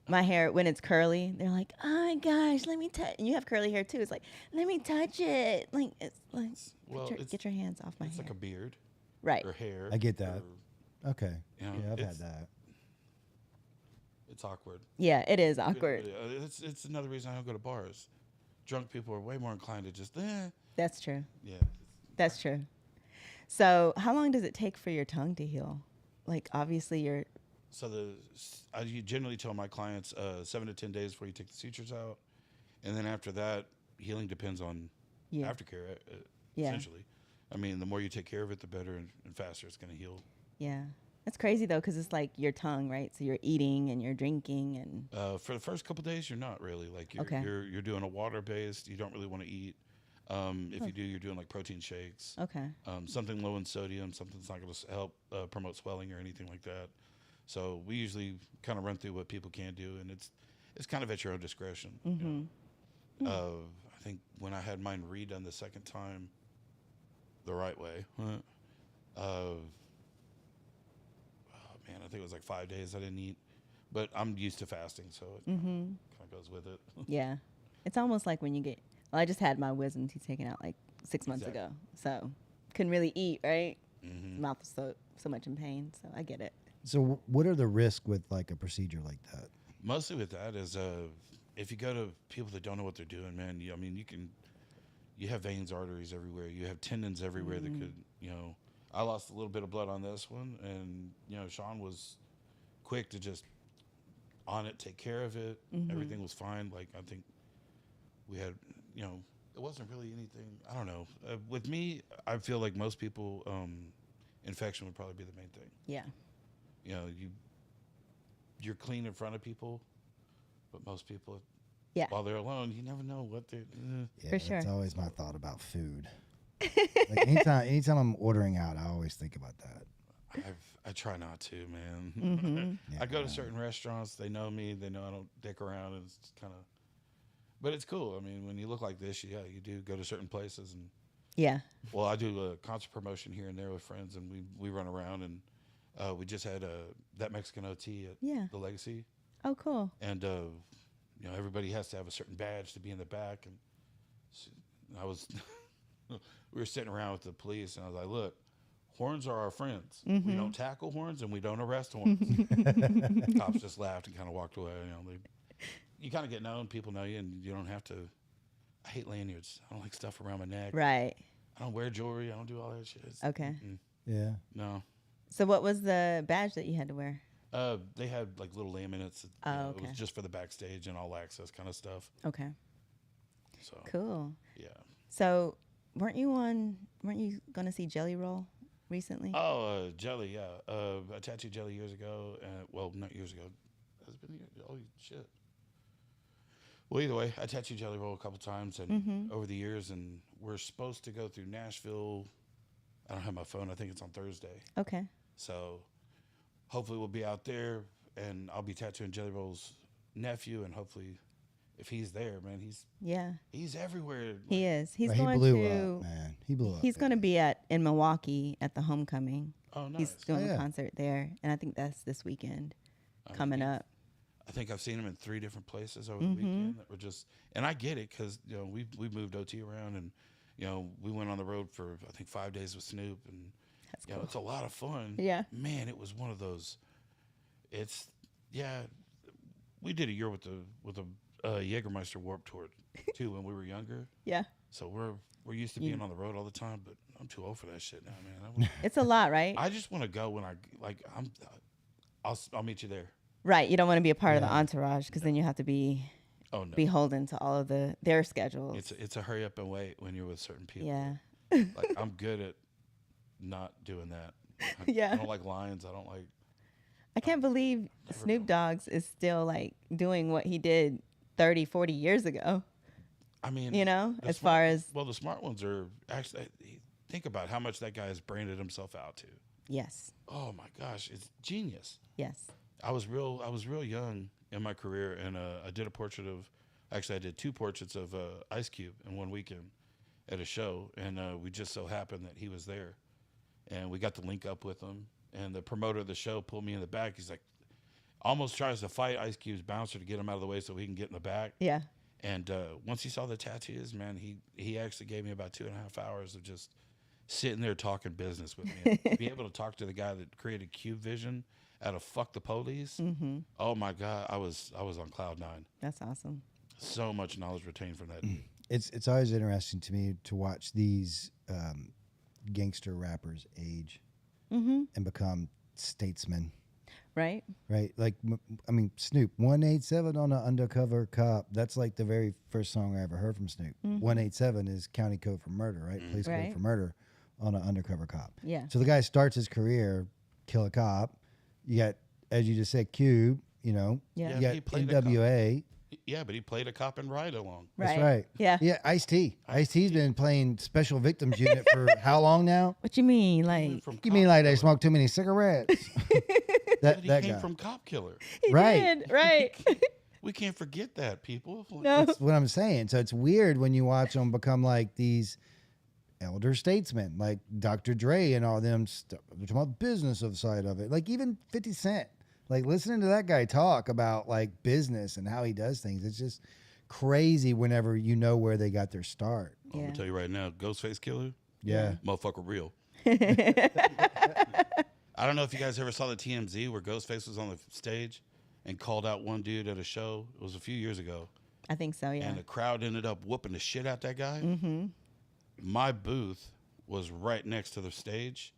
my hair, when it's curly, they're like, oh my gosh, let me touch. And you have curly hair too. It's like, let me touch it. Like, it's like, get your hands off my hair. It's like a beard. Right. Or hair. I get that. Okay. You know, Yeah, I've had it's- that. It's awkward. Yeah, it is awkward. It's another reason I don't go to bars. Drunk people are way more inclined to just, That's true. yeah. That's true. So how long does it take for your tongue to heal? Like, obviously you're, So I generally tell my clients 7 to 10 days before you take the sutures out, and then after that, healing depends on Yeah. aftercare. Yeah. Essentially, I mean, the more you take care of it, the better and faster it's going to heal. yeah. That's crazy though, because it's like your tongue, right? So you're eating and you're drinking and. For the first couple days, you're not really like Okay. you're doing a water based. You don't really want to eat. If you do, you're doing like protein shakes. Okay. Something low in sodium, something that's not going to help promote swelling or anything like that. So we usually kind of run through what people can do, and it's kind of at your own discretion. Mm-hmm. I think when I had mine redone the second time, the right way, oh man, I think it was like 5 days I didn't eat, but I'm used to fasting, so it kind of goes with it. Yeah. It's almost like when you get. Well, I just had my wisdom teeth taken out like 6 months Exactly. ago, so couldn't really eat. Right. Mm-hmm. Mouth was so much in pain, so I get it. So what are the risks with like a procedure like that? Mostly with that is if you go to people that don't know what they're doing, man. I mean, you have veins, arteries everywhere. You have tendons everywhere that could, I lost a little bit of blood on this one, and Sean was quick to just on it, take care of it. Everything was fine. Like I think we had, it wasn't really anything. I don't know. With me, I feel like most people, infection would probably be the main thing. Yeah. You're clean in front of people, but most people, Yeah. while they're alone, you never know what they're. Yeah, For that's sure. always my thought about food. Like anytime I'm ordering out, I always think about that. I try not to, man. Mm-hmm. Yeah, I go to certain restaurants. They know me. They know I don't dick around. And it's kind of, but it's cool. I mean, when you look like this, yeah, you do go to certain places. And Yeah. well, I do a concert promotion here and there with friends, and we run around. And we just had that Mexican OT at Yeah. the Legacy, Oh, cool. and everybody has to have a certain badge to be in the back. And I was, we were sitting around with the police, and I was like, look. Horns are our friends. We don't tackle horns and we don't arrest horns. Cops just laughed and kind of walked away. You kind of get known. People know you, and you don't have to. I hate lanyards. I don't like stuff around my neck. Right. I don't wear jewelry. I don't do all that shit. Okay. Yeah. No. So what was the badge that you had to wear? They had like little laminates. Oh, It okay. was just for the backstage and all access kind of stuff. Okay. So Cool. yeah. So weren't you going to see Jelly Roll recently? Oh, Jelly. Yeah. I tattooed Jelly years ago. Well, not years ago. Has it been years? Oh shit. Well, either way, I tattooed Jelly Roll a couple times and over the years, and we're supposed to go through Nashville. I don't have my phone. I think it's on Thursday. Okay. So hopefully we'll be out there, and I'll be tattooing Jelly Roll's nephew, and hopefully if he's there, man, he's everywhere. He is. He's But he going blew to. up, man. He blew up. He's going to be in Milwaukee at the Homecoming. Oh, nice. He's doing yeah. a concert there, and I think that's this weekend coming up. I think I've seen him in 3 different places over the weekend that were just, and I get it because we moved OT around, and we went on the road for I think 5 days with Snoop, and That's cool. it's a lot of fun. Yeah. Man, it was one of those. We did a year with the Jägermeister Warped Tour too when we were younger. Yeah. So we're used to being on the road all the time, but I'm too old for that shit now, man. It's a lot, right? I just want to go when I'll meet you there. Right. You don't want to be a part of the entourage because then you have to be Oh no. beholden to all of their schedules. It's a hurry up and wait when you're with certain people. Yeah. Like I'm good at not doing that. Yeah. I don't like lines. I don't like. I can't believe Snoop Dogg's is still like doing what he did 30, 40 years ago. I mean, as the far as the smart ones are actually. Think about how much that guy has branded himself out to. yes, Oh my gosh, it's genius. yes. I was real young in my career, and I did a portrait of. Actually, I did 2 portraits of Ice Cube in one weekend at a show, and we just so happened that he was there, and we got to link up with him. And the promoter of the show pulled me in the back. He's like, almost tries to fight Ice Cube's bouncer to get him out of the way so he can get in the back. Yeah. And once he saw the tattoos, man, he actually gave me about 2.5 hours of just sitting there talking business with me. And to be able to talk to the guy that created Cube Vision out of Fuck the Police. Oh my God, I was on cloud 9. That's awesome. So much knowledge retained from that. It's always interesting to me to watch these gangster rappers age and become statesmen. Right? Right, like I mean, Snoop 187 on an undercover cop. That's like the very first song I ever heard from Snoop. 187 is county code for murder, right? Police code Right. for murder on an undercover cop. Yeah. So the guy starts his career, kill a cop, You got, as you just said, Cube. You know, Yeah. you got he played NWA. Yeah, but he played a cop and ride along. That's right. Yeah. Yeah, Ice-T. Ice-T's been playing Special Victims Unit for how long now? What you mean? Like, You mean like they smoked too many cigarettes? But he that came guy. from Cop Killer. he Right. did, right? We can't forget that, people. No. That's what I'm saying. So it's weird when you watch them become like these elder statesmen, like Dr. Dre and all them stuff. They're talking about the business of side of it. Like even 50 Cent. Like listening to that guy talk about like business and how he does things. It's just crazy whenever you know where they got their start. I'm Yeah. gonna tell you right now, Ghostface Killer, Yeah. motherfucker real. I don't know if you guys ever saw the TMZ where Ghostface was on the stage and called out one dude at a show. It was a few years ago. I think so, yeah. And the crowd ended up whooping the shit out that guy. Mm-hmm. My booth was right next to the stage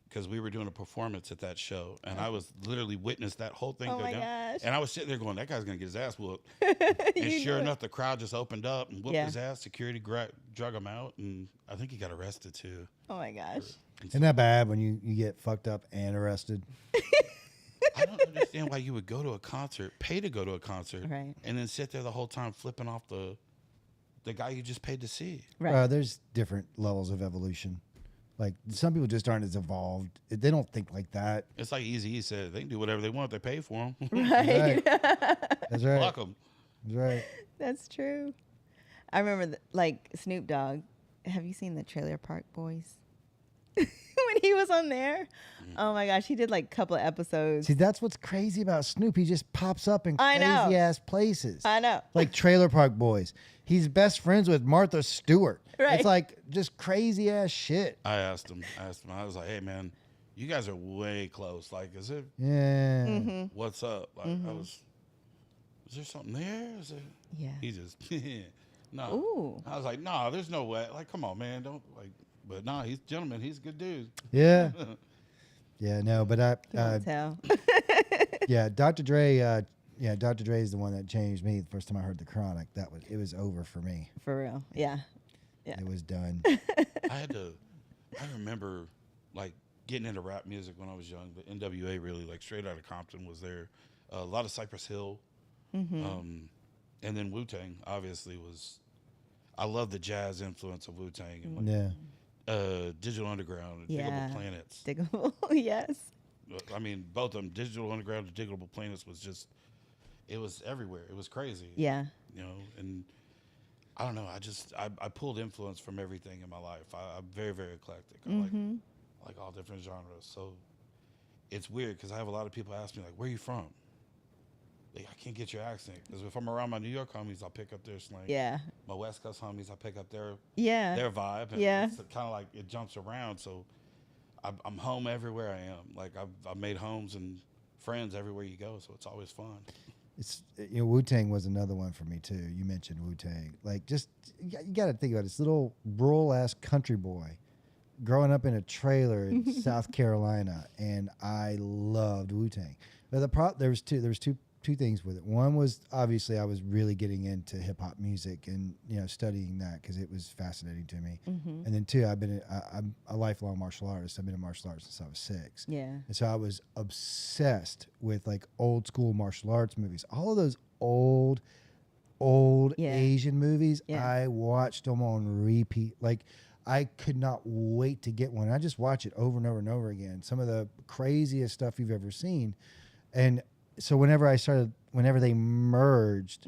because we were doing a performance at that show. And I was literally witnessed that whole thing Oh go my down. gosh. And I was sitting there going, that guy's going to get his ass whooped. You And sure knew it. enough, the crowd just opened up and whooped Yeah. his ass. Security drug him out. And I think he got arrested too. Oh my gosh. Isn't that bad when you get fucked up and arrested? I don't understand why you would go to a concert, pay to go to a concert, Right. and then sit there the whole time flipping off the guy you just paid to see. Right. There's different levels of evolution. Like some people just aren't as evolved. They don't think like that. It's like Eazy-E said, they can do whatever they want. They pay for them. Right. That's right. Fuck them. That's right. That's true. I remember, like, Snoop Dogg. Have you seen the Trailer Park Boys? When he was on there? Oh my gosh, he did like a couple of episodes. See, that's what's crazy about Snoop. He just pops up in I know. crazy ass places. I know. Like Trailer Park Boys. He's best friends with Martha Stewart. Right. It's like just crazy ass shit. I asked him. I was like, hey, man, you guys are way close. Like, is it, Yeah. Mm-hmm. what's up? Like, is there something there? Is there? Yeah. He just, no. Ooh. I was like, no, there's no way. Like, come on, man. Don't, like, but no, he's a gentleman. He's a good dude. Yeah. Yeah, no, but Tell. yeah, Dr. Dre, Dr. Dre is the one that changed me the first time I heard the Chronic. It was over for me. For real. Yeah. Yeah. It was done. I remember like getting into rap music when I was young. The NWA really, like Straight Outta Compton was there. A lot of Cypress Hill. And then Wu-Tang obviously was, I love the jazz influence of Wu-Tang and like, Yeah. Digital Underground and Yeah. Diggable Planets. Diggable. Yes. I mean, both of them, Digital Underground and Diggable Planets was just, it was everywhere. It was crazy. Yeah. You know, and I don't know. I pulled influence from everything in my life. I'm very, very eclectic. I like all different genres. So it's weird because I have a lot of people ask me, like, where are you from? Like, I can't get your accent. Because if I'm around my New York homies, I'll pick up their slang. Yeah. My West Coast homies, I pick up their Yeah. vibe. And Yeah. it's kind of like it jumps around. So I'm home everywhere I am. Like, I've made homes and friends everywhere you go. So it's always fun. It's Wu-Tang was another one for me too. You mentioned Wu-Tang. Like just you got to think about it. This little rural ass country boy growing up in a trailer in South Carolina, and I loved Wu-Tang. But there was two things with it. One was obviously I was really getting into hip hop music and studying that because it was fascinating to me. And then two, I'm a lifelong martial artist. I've been in martial arts since I was 6. Yeah. And so I was obsessed with like old school martial arts movies. All of those old Yeah. Asian movies, Yeah. I watched them on repeat. Like I could not wait to get one. I just watch it over and over and over again. Some of the craziest stuff you've ever seen. And so whenever they merged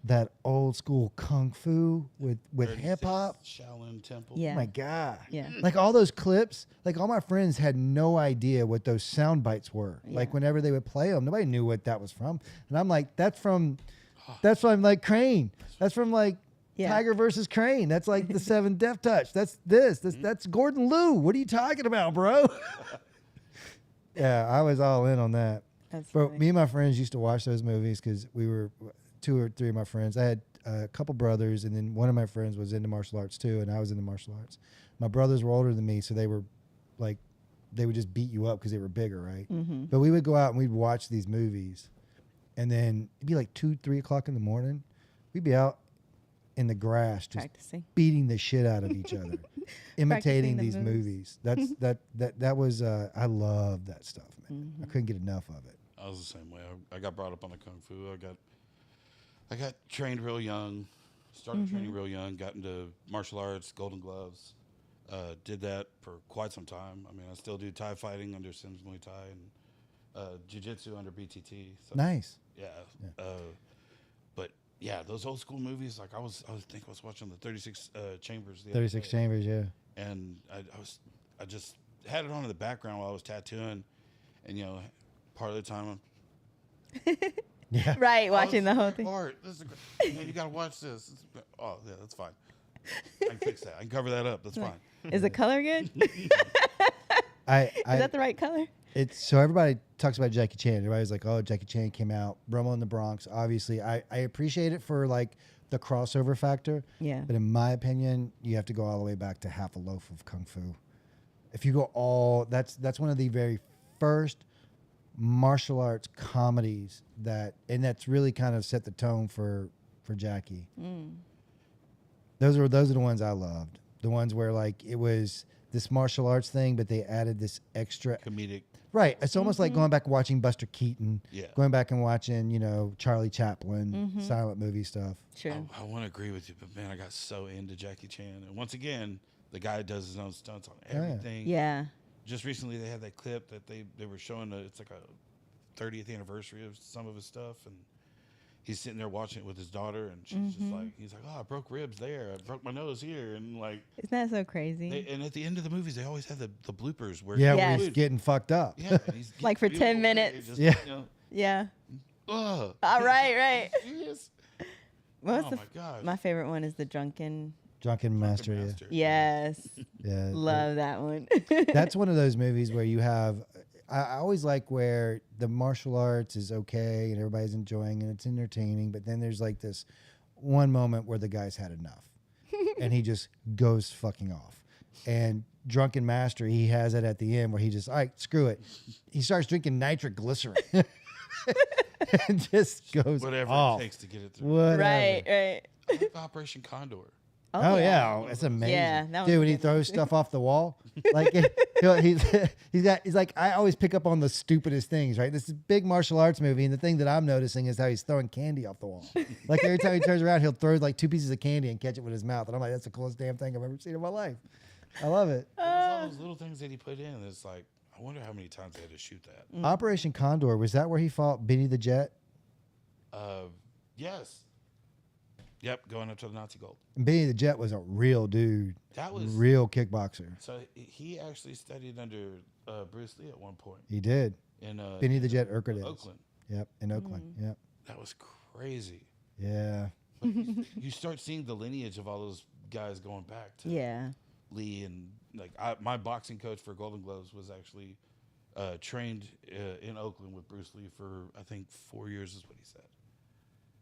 that old school kung fu with hip hop, Shaolin Temple. Yeah. oh my God. Yeah. Like all those clips, like all my friends had no idea what those sound bites were. Like Yeah. whenever they would play them, nobody knew what that was from. And I'm like, that's from like Crane. That's from like Yeah. Tiger versus Crane. That's like the 7 Death Touch. That's Gordon Liu. What are you talking about, bro? Yeah, I was all in on that. That's But funny. me and my friends used to watch those movies because we were 2 or 3 of my friends. I had a couple brothers, and then one of my friends was into martial arts too, and I was into martial arts. My brothers were older than me, so they were like, they would just beat you up because they were bigger, right? But we would go out and we'd watch these movies, and then it'd be like 2, 3 o'clock in the morning. We'd be out in the grass just Practicing. beating the shit out of each other, imitating the these moves. movies. That was I love that stuff, man. I couldn't get enough of it. I was the same way. I got brought up on the kung fu. I got trained real young. Started training real young. Got into martial arts, Golden Gloves. Did that for quite some time. I mean, I still do Thai fighting under Sims Muay Thai and jiu-jitsu under BTT. So, Nice. Yeah. But yeah, those old school movies. Like I think I was watching the 36 Chambers. The 36 other day, Chambers, yeah. and I just had it on in the background while I was tattooing, and part of the time Yeah. Right, watching the whole thing. Part. This is you got to watch this. Oh yeah, that's fine. I can fix that. I can cover that up. That's fine. Is the color good? Is that the right color? It's so everybody talks about Jackie Chan. Everybody's like, "Oh, Jackie Chan came out, Rumble in the Bronx." Obviously, I appreciate it for like the crossover factor. Yeah. But in my opinion, you have to go all the way back to Half a Loaf of Kung Fu. If you go that's one of the very first martial arts comedies that's really kind of set the tone for Jackie. Those are the ones I loved. The ones where like it was this martial arts thing, but they added this extra Comedic. Right. It's almost like going back and watching Buster Keaton. Yeah. Going back and watching, Charlie Chaplin, silent movie stuff. True. I want to agree with you, but man, I got so into Jackie Chan, and once again, the guy does his own stunts on everything. Yeah. Just recently, they had that clip that they were showing. It's like a 30th anniversary of some of his stuff, and he's sitting there watching it with his daughter, and she's just like, he's like, "Oh, I broke ribs there. I broke my nose here," and like, Isn't that so crazy? and at the end of the movies, they always have the bloopers where Yeah, Yes. where he's getting fucked up. yeah, and he's Like for 10 beautiful, minutes. just, Yeah. Yeah. Ugh. All right. Serious? What was Oh the my gosh. my favorite one is the drunken. Drunken Master. Yeah. Master. Yes. Yeah. Love that one. That's one of those movies where you have. I always like where the martial arts is okay and everybody's enjoying and it's entertaining, but then there's like this one moment where the guy's had enough, and he just goes fucking off. And Drunken Master, he has it at the end where he just, all right, screw it. He starts drinking nitric glycerin and just goes Whatever off. it takes to get it through. Whatever. Right. I like Operation Condor. Oh yeah, it's amazing. Yeah, that one's Dude, when he good. throws stuff off the wall, like he's like, I always pick up on the stupidest things, right? This is a big martial arts movie, and the thing that I'm noticing is how he's throwing candy off the wall. Like every time he turns around, he'll throw like 2 pieces of candy and catch it with his mouth, and I'm like, that's the coolest damn thing I've ever seen in my life. I love it. It was all those little things that he put in. It's like, I wonder how many times they had to shoot that. Operation Condor, was that where he fought Benny the Jet? Yes. Yep, going up to the Nazi gold. And Benny the Jet was a real dude. That was real kickboxer. So he actually studied under Bruce Lee at one point He did. in Benny the Jet Urquidez. Oakland. Yep, in Oakland. Yep. That was crazy. Yeah. You start seeing the lineage of all those guys going back to Yeah. Lee, and like my boxing coach for Golden Gloves was actually trained in Oakland with Bruce Lee for I think 4 years is what he said.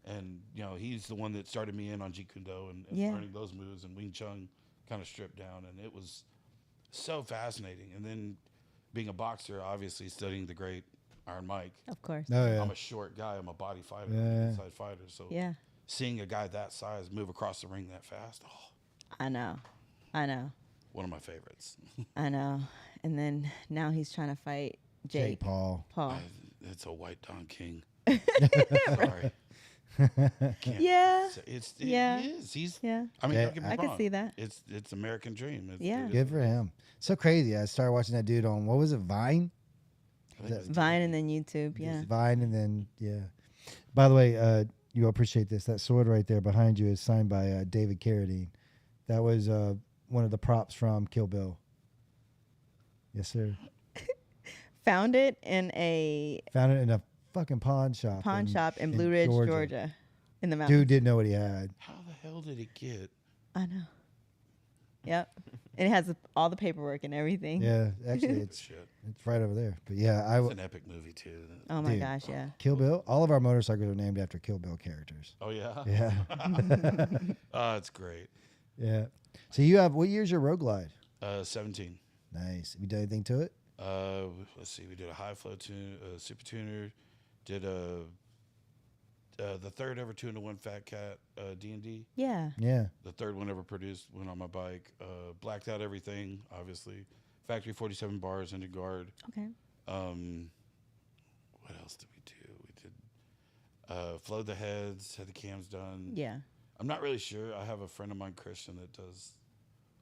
And he's the one that started me in on Jeet Kune Do and Yeah. learning those moves, and Wing Chun kind of stripped down, and it was so fascinating. And then being a boxer, obviously studying the great Iron Mike. Of course. Oh yeah. I'm a short guy. I'm a body fighter. Yeah. I'm an inside fighter. So Yeah. seeing a guy that size move across the ring that fast, I know. one of my favorites. I know. And then now he's trying to fight Jake Paul. It's a white Don King. Sorry. Can't Yeah. say- Yeah. He is. He's. Yeah. I mean, Yeah, don't get me I can wrong. see that. It's American Dream. Yeah. Good for him. So crazy. I started watching that dude on, what was it, Vine? Vine and then YouTube. Yeah. Vine, and then, yeah. By the way, you'll appreciate this. That sword right there behind you is signed by David Carradine. That was one of the props from Kill Bill. Yes, sir. Found it in a Found it in a fucking pawn shop. in Blue Ridge, Georgia. In the mountains. Dude didn't know what he had. How the hell did it get? I know. Yep. And it has all the paperwork and everything. Yeah, actually, it's Shit. right over there. But yeah, It's an epic movie too. Oh my Dude. gosh, yeah. Kill Bill. All of our motorcycles are named after Kill Bill characters. Oh yeah. Yeah, Oh, it's great. yeah. So you have, what year's your Road Glide? 17. Nice. Have you done anything to it? Let's see. We did a high flow tune, super tuner. Did the third ever 2-in-1 Fat Cat D&D. Yeah. Yeah. The third one ever produced. Went on my bike. Blacked out everything. Obviously, factory 47 bars under guard. Okay. else did we do? We did flowed the heads, had the cams done. Yeah. I'm not really sure. I have a friend of mine, Christian, that does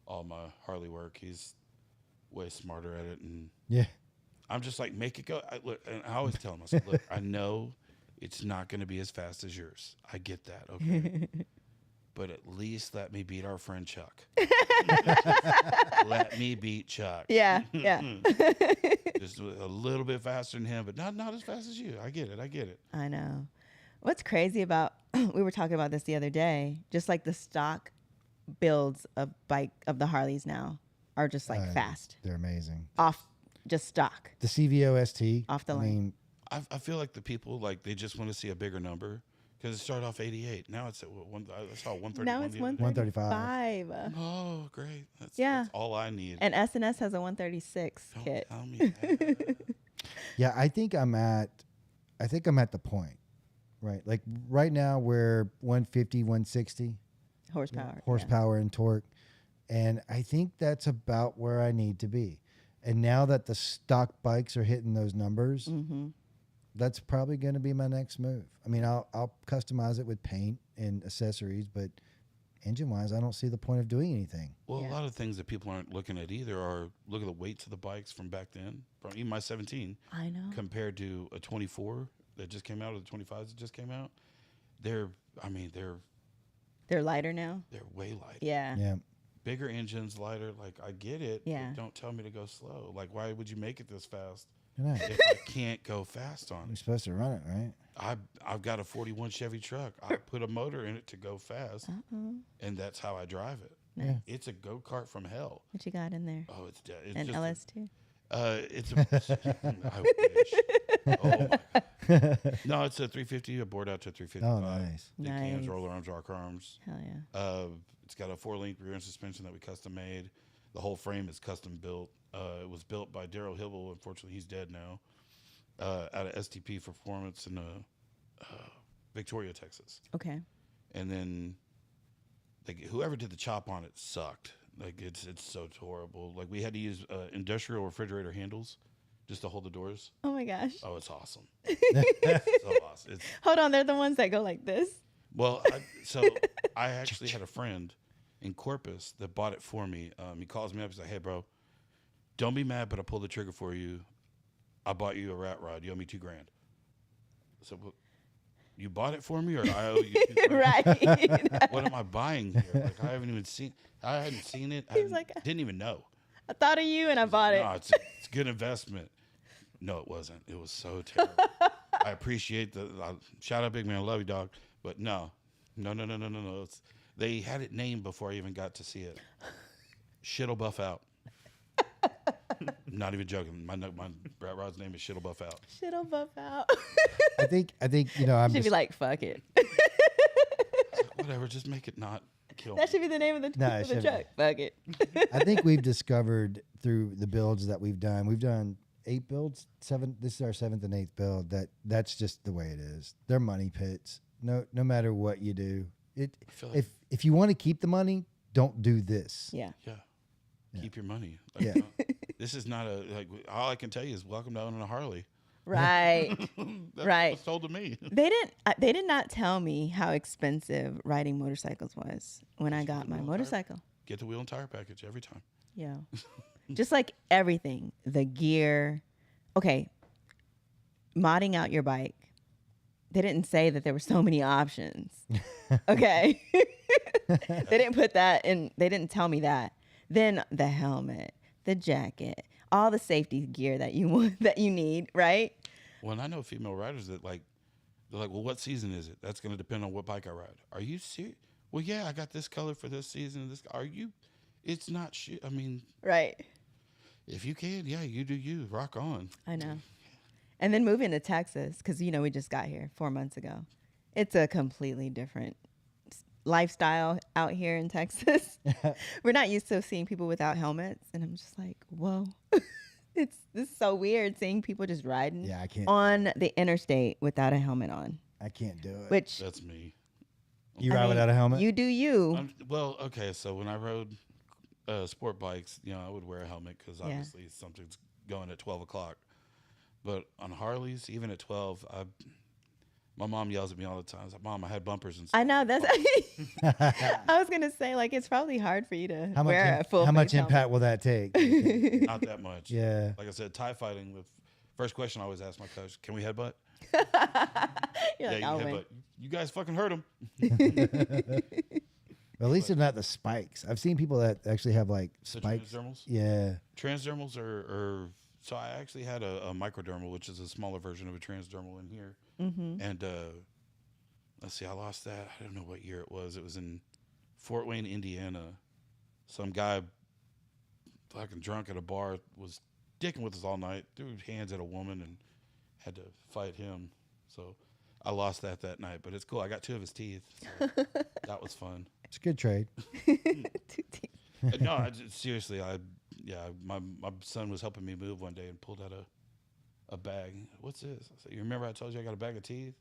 all my Harley work. He's way smarter at it, and Yeah. I'm just like, make it go. Look, and I always tell him, I said, look, I know it's not going to be as fast as yours. I get that, okay? But at least let me beat our friend Chuck. Let me beat Chuck. Yeah. Just a little bit faster than him, but not as fast as you. I get it. I know. What's crazy about, we were talking about this the other day, just like the stock builds of the Harleys now are just like fast. They're amazing. Off just stock. The CVO ST. Off the I line. mean, I feel like the people, like, they just want to see a bigger number because it started off 88. Now it's at I saw 131. Now it's 135. Oh, great. Yeah. That's all I need. And S&S has a 136 Don't kit. tell me that. yeah, I think I'm at the point, right? Like right now we're 150, 160 Horsepower. and torque. And I think that's about where I need to be. And now that the stock bikes are hitting those numbers, that's probably going to be my next move. I mean, I'll customize it with paint and accessories, but engine-wise, I don't see the point of doing anything. Well, Yeah. a lot of things that people aren't looking at either are look at the weights of the bikes from back then, from even my 17, I know. compared to a 24 that just came out, or the 25s that just came out. They're lighter now. way lighter. Yeah. Yeah. Bigger engines, lighter. Like, I get it. Yeah. But don't tell me to go slow. Like, why would you make it this fast You're not. if I can't go fast on You're it? supposed to run it, right? I've got a 41 Chevy truck. I put a motor in it to go fast, and that's how I drive it. Nice. It's a go-kart from hell. What you got in there? Oh, it's An just LS2? it's a I wish. Oh my God. No, it's a 350. I bored out to 355. Oh, nice. The cams, Nice. roller arms, rock arms. Hell yeah. It's got a 4-link rear end suspension that we custom made. The whole frame is custom built. It was built by Daryl Hibble. Unfortunately, he's dead now. Out of STP Performance in Victoria, Texas. Okay. And then whoever did the chop on it sucked. Like, it's so horrible. Like, we had to use industrial refrigerator handles just to hold the doors. Oh my gosh. Oh, it's awesome. It's so awesome. Hold on, they're the ones that go like this. Well, I actually had a friend in Corpus that bought it for me. He calls me up and says, "Hey, bro, don't be mad, but I pulled the trigger for you. I bought you a rat rod. You owe me $2,000." So, you bought it for me, or I owe you $2,000? Right. What am I buying here? Like, I hadn't seen it. He was like, didn't even know. I thought of you and I bought it. No, it's a good investment. No, it wasn't. It was so terrible. I appreciate shout out, big man. I love you, dog. But no. They had it named before I even got to see it. Shit'll buff out. Not even joking. My rat rod's name is Shit'll buff out. Shit'll buff out. I think I'm Should just be like, fuck it. Whatever, just make it not kill That me. should be the name of the, No, it of the shouldn't truck. Fuck it. I think we've discovered through the builds that we've done. We've done 8 builds, 7. This is our 7th and 8th build. That's just the way it is. They're money pits. No matter what you do, feel like- if you want to keep the money, don't do this. Yeah. Yeah. Keep your money. Yeah. This is not all I can tell you is welcome to owning a Harley. Right. That's Right. what's told to me. They did not tell me how expensive riding motorcycles was when I got my motorcycle. Get the wheel and tire package every time. Yeah. Just like everything, the gear. Okay. Modding out your bike. They didn't say that there were so many options. Okay. They didn't put that in. They didn't tell me that. Then the helmet, the jacket, all the safety gear that you want, that you need, right? Well, and I know female riders that they're like, well, what season is it? That's going to depend on what bike I ride. Are you serious? Well, yeah, I got this color for this season. Are you? It's not shit. I mean, Right. if you can, yeah, you do you. Rock on. I know. And then moving to Texas, because, we just got here 4 months ago. It's a completely different lifestyle out here in Texas. We're not used to seeing people without helmets. And I'm just like, whoa. This is so weird seeing people just riding Yeah, I can't. on the interstate without a helmet on. I can't do it. Which, That's me. you I ride mean, without a helmet? you do you. Well, okay, so when I rode sport bikes, I would wear a helmet because obviously something's going at 12 o'clock. But on Harleys, even at 12, my mom yells at me all the time. It's like, Mom, I had bumpers and stuff. I know that's. I was gonna say like it's probably hard for you to wear a full. How much face impact will that take? Not that much. Yeah. Like I said, tie fighting. The first question I always ask my coach: Can we headbutt? You're like, you I'll can win. headbutt. You guys fucking hurt him. Well, at least they're not the spikes. I've seen people that actually have like The spikes. transdermals. Yeah. Transdermals are. So I actually had a microdermal, which is a smaller version of a transdermal in here. Mm-hmm. And let's see, I lost that. I don't know what year it was. It was in Fort Wayne, Indiana. Some guy, fucking drunk at a bar, was dicking with us all night. Threw hands at a woman and had to fight him. So I lost that night, but it's cool. I got 2 of his teeth. So that was fun. It's a good trade. No, seriously, my son was helping me move one day and pulled out a bag. What's this? I said, you remember I told you I got a bag of teeth?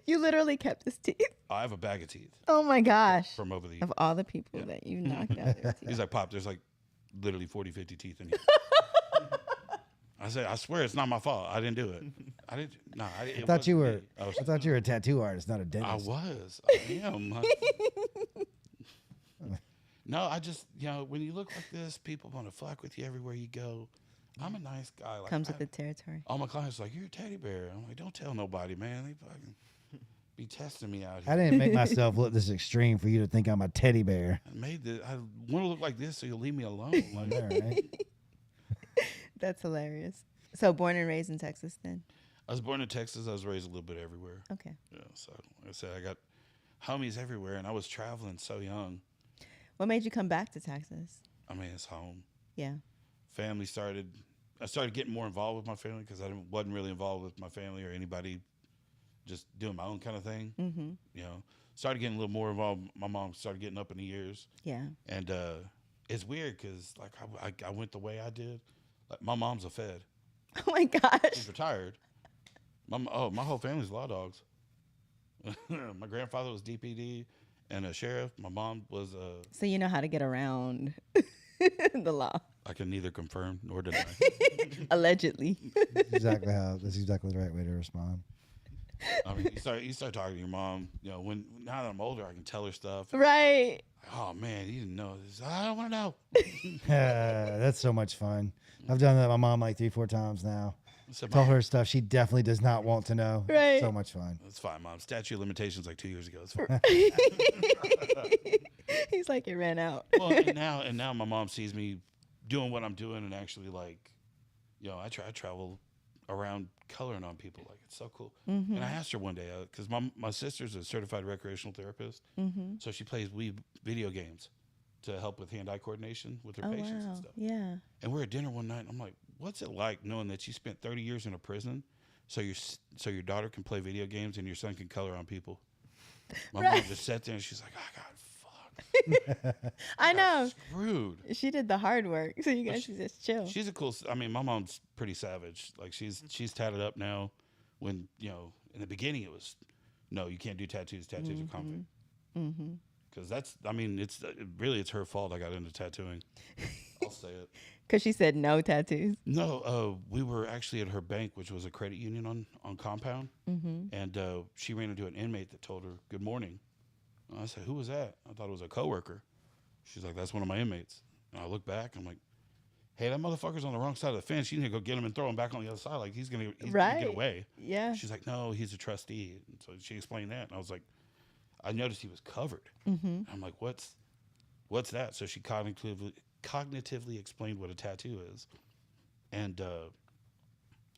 You literally kept his teeth. I have a bag of teeth Oh my gosh! from over the. Of all the people that you knocked out their teeth. He's like, Pop, there's like literally 40, 50 teeth in here. I said, I swear it's not my fault. I didn't do it. I didn't. No, I thought you were. I thought you were a tattoo artist, not a I dentist. was. I am. No, I just, when you look like this, people want to fuck with you everywhere you go. I'm a nice guy. Like, Comes with the territory. all my clients are like, you're a teddy bear. I'm like, don't tell nobody, man. They fucking be testing me out here. I didn't make myself look this extreme for you to think I'm a teddy bear. I want to look like this so you'll leave me alone. Like, All right. That's hilarious. So born and raised in Texas then? I was born in Texas. I was raised a little bit everywhere. Okay. Yeah, so like I said, I got homies everywhere, and I was traveling so young. What made you come back to Texas? I mean, it's home. Yeah. I started getting more involved with my family because I wasn't really involved with my family or anybody, just doing my own kind of thing. Mm-hmm. Started getting a little more involved. My mom started getting up in the years. Yeah. And it's weird because like I went the way I did. Like, my mom's a Fed. Oh my gosh. She's retired. My whole family's law dogs. My grandfather was DPD and a sheriff. My mom was So you know how to get around the law. I can neither confirm nor deny. Allegedly. That's exactly the right way to respond. I mean, you start talking to your mom. Now that I'm older, I can tell her stuff. Right. Oh man, you didn't know this. I don't want to know. That's so much fun. I've done that with my mom like 3-4 times now. So Tell her stuff she definitely does not want to know. Right. So much fun. It's fine, Mom. Statute of limitations like 2 years ago. It's fine. He's like, it ran out. Well, and now my mom sees me doing what I'm doing, and actually like, I travel around coloring on people. Like, it's so cool. Mm-hmm. And I asked her one day because my sister's a certified recreational therapist, Mm-hmm. so she plays video games to help with hand-eye coordination with her Oh, patients wow. and stuff. Yeah. And we're at dinner one night, and I'm like, "What's it like knowing that you spent 30 years in a prison, so your daughter can play video games and your son can color on people?" My mom just sat there and she's like, "I got fucked. I know. Screwed." She did the hard work. So you guys should just chill. She's a cool. I mean, my mom's pretty savage. Like she's tatted up now. When in the beginning it was, no, you can't do tattoos. Tattoos are convict. Mm-hmm. Because it's her fault. I got into tattooing. I'll say it. Because she said no tattoos. No, we were actually at her bank, which was a credit union on compound, Mm-hmm. and she ran into an inmate that told her good morning. And I said, "Who was that?" I thought it was a coworker. She's like, "That's one of my inmates." And I look back, I'm like, "Hey, that motherfucker's on the wrong side of the fence. You need to go get him and throw him back on the other side. Like he's gonna get away." Yeah. She's like, "No, he's a trustee." And so she explained that, and I was like, I noticed he was covered. Mm-hmm. I'm like, what's that? So she cognitively explained what a tattoo is, and I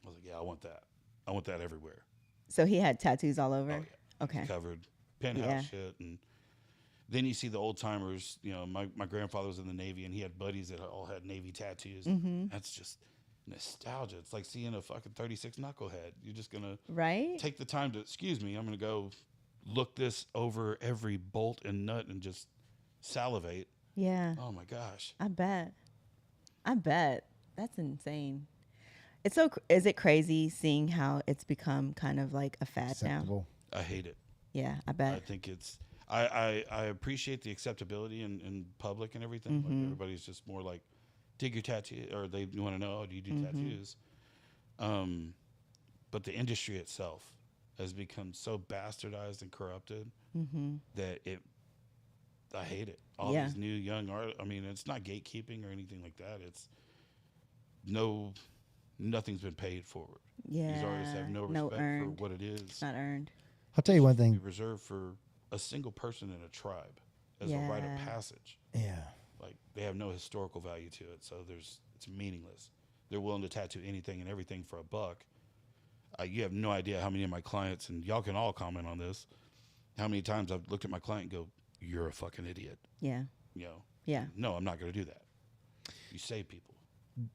was like, yeah, I want that. I want that everywhere. So he had tattoos all over? Oh, yeah. Okay. Covered penthouse shit, and then you see the old timers. My grandfather was in the Navy, and he had buddies that all had Navy tattoos. Mm-hmm. That's just nostalgia. It's like seeing a fucking 36 knucklehead. You're just gonna Right? take the time to, excuse me, I'm gonna go look this over every bolt and nut and just salivate. Yeah. Oh my gosh. I bet. That's insane. Is it crazy seeing how it's become kind of like a fad now? Acceptable. I hate it. Yeah, I I bet. think it's I appreciate the acceptability in public and everything. Like everybody's just more like dig your tattoo, or they want to know, oh, do you do tattoos? But the industry itself has become so bastardized and corrupted that I hate it. All Yeah. these new young art. I mean, it's not gatekeeping or anything like that. It's nothing's been paid forward. Yeah. These artists have no No respect earned. for what it is. Not earned. I'll tell you one Be thing. reserved for a single person in a tribe as a rite of Yeah. passage. Yeah. Like they have no historical value to it, so it's meaningless. They're willing to tattoo anything and everything for $1. You have no idea how many of my clients, and y'all can all comment on this, how many times I've looked at my client and go, "You're a fucking idiot." Yeah. You know, Yeah. no, I'm not going to do that. You save people.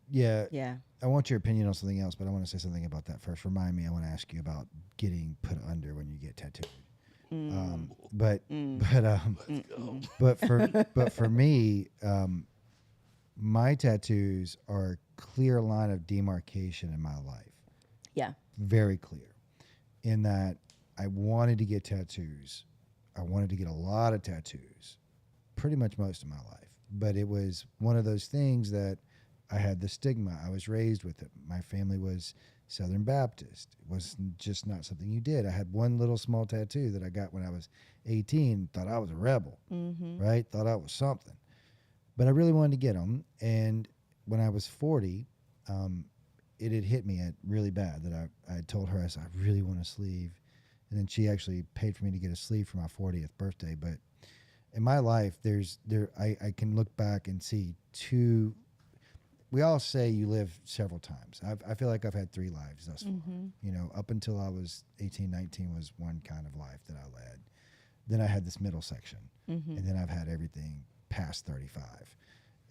Yeah. Yeah. I want your opinion on something else, but I want to say something about that first. Remind me, I want to ask you about getting put under when you get tattooed. But for me, my tattoos are a clear line of demarcation in my life. Yeah. Very clear, in that I wanted to get tattoos. I wanted to get a lot of tattoos, pretty much most of my life. But it was one of those things that I had the stigma. I was raised with it. My family was Southern Baptist. It was just not something you did. I had one little small tattoo that I got when I was 18. Thought I was a rebel, right? Thought I was something. But I really wanted to get them. And when I was 40, it had hit me really bad that I told her, I said, I really want a sleeve. And then she actually paid for me to get a sleeve for my 40th birthday. But in my life, I can look back and see two. We all say you live several times. I feel like I've had 3 lives thus far. You know, up until I was 18, 19 was one kind of life that I led. Then I had this middle section. And then I've had everything past 35.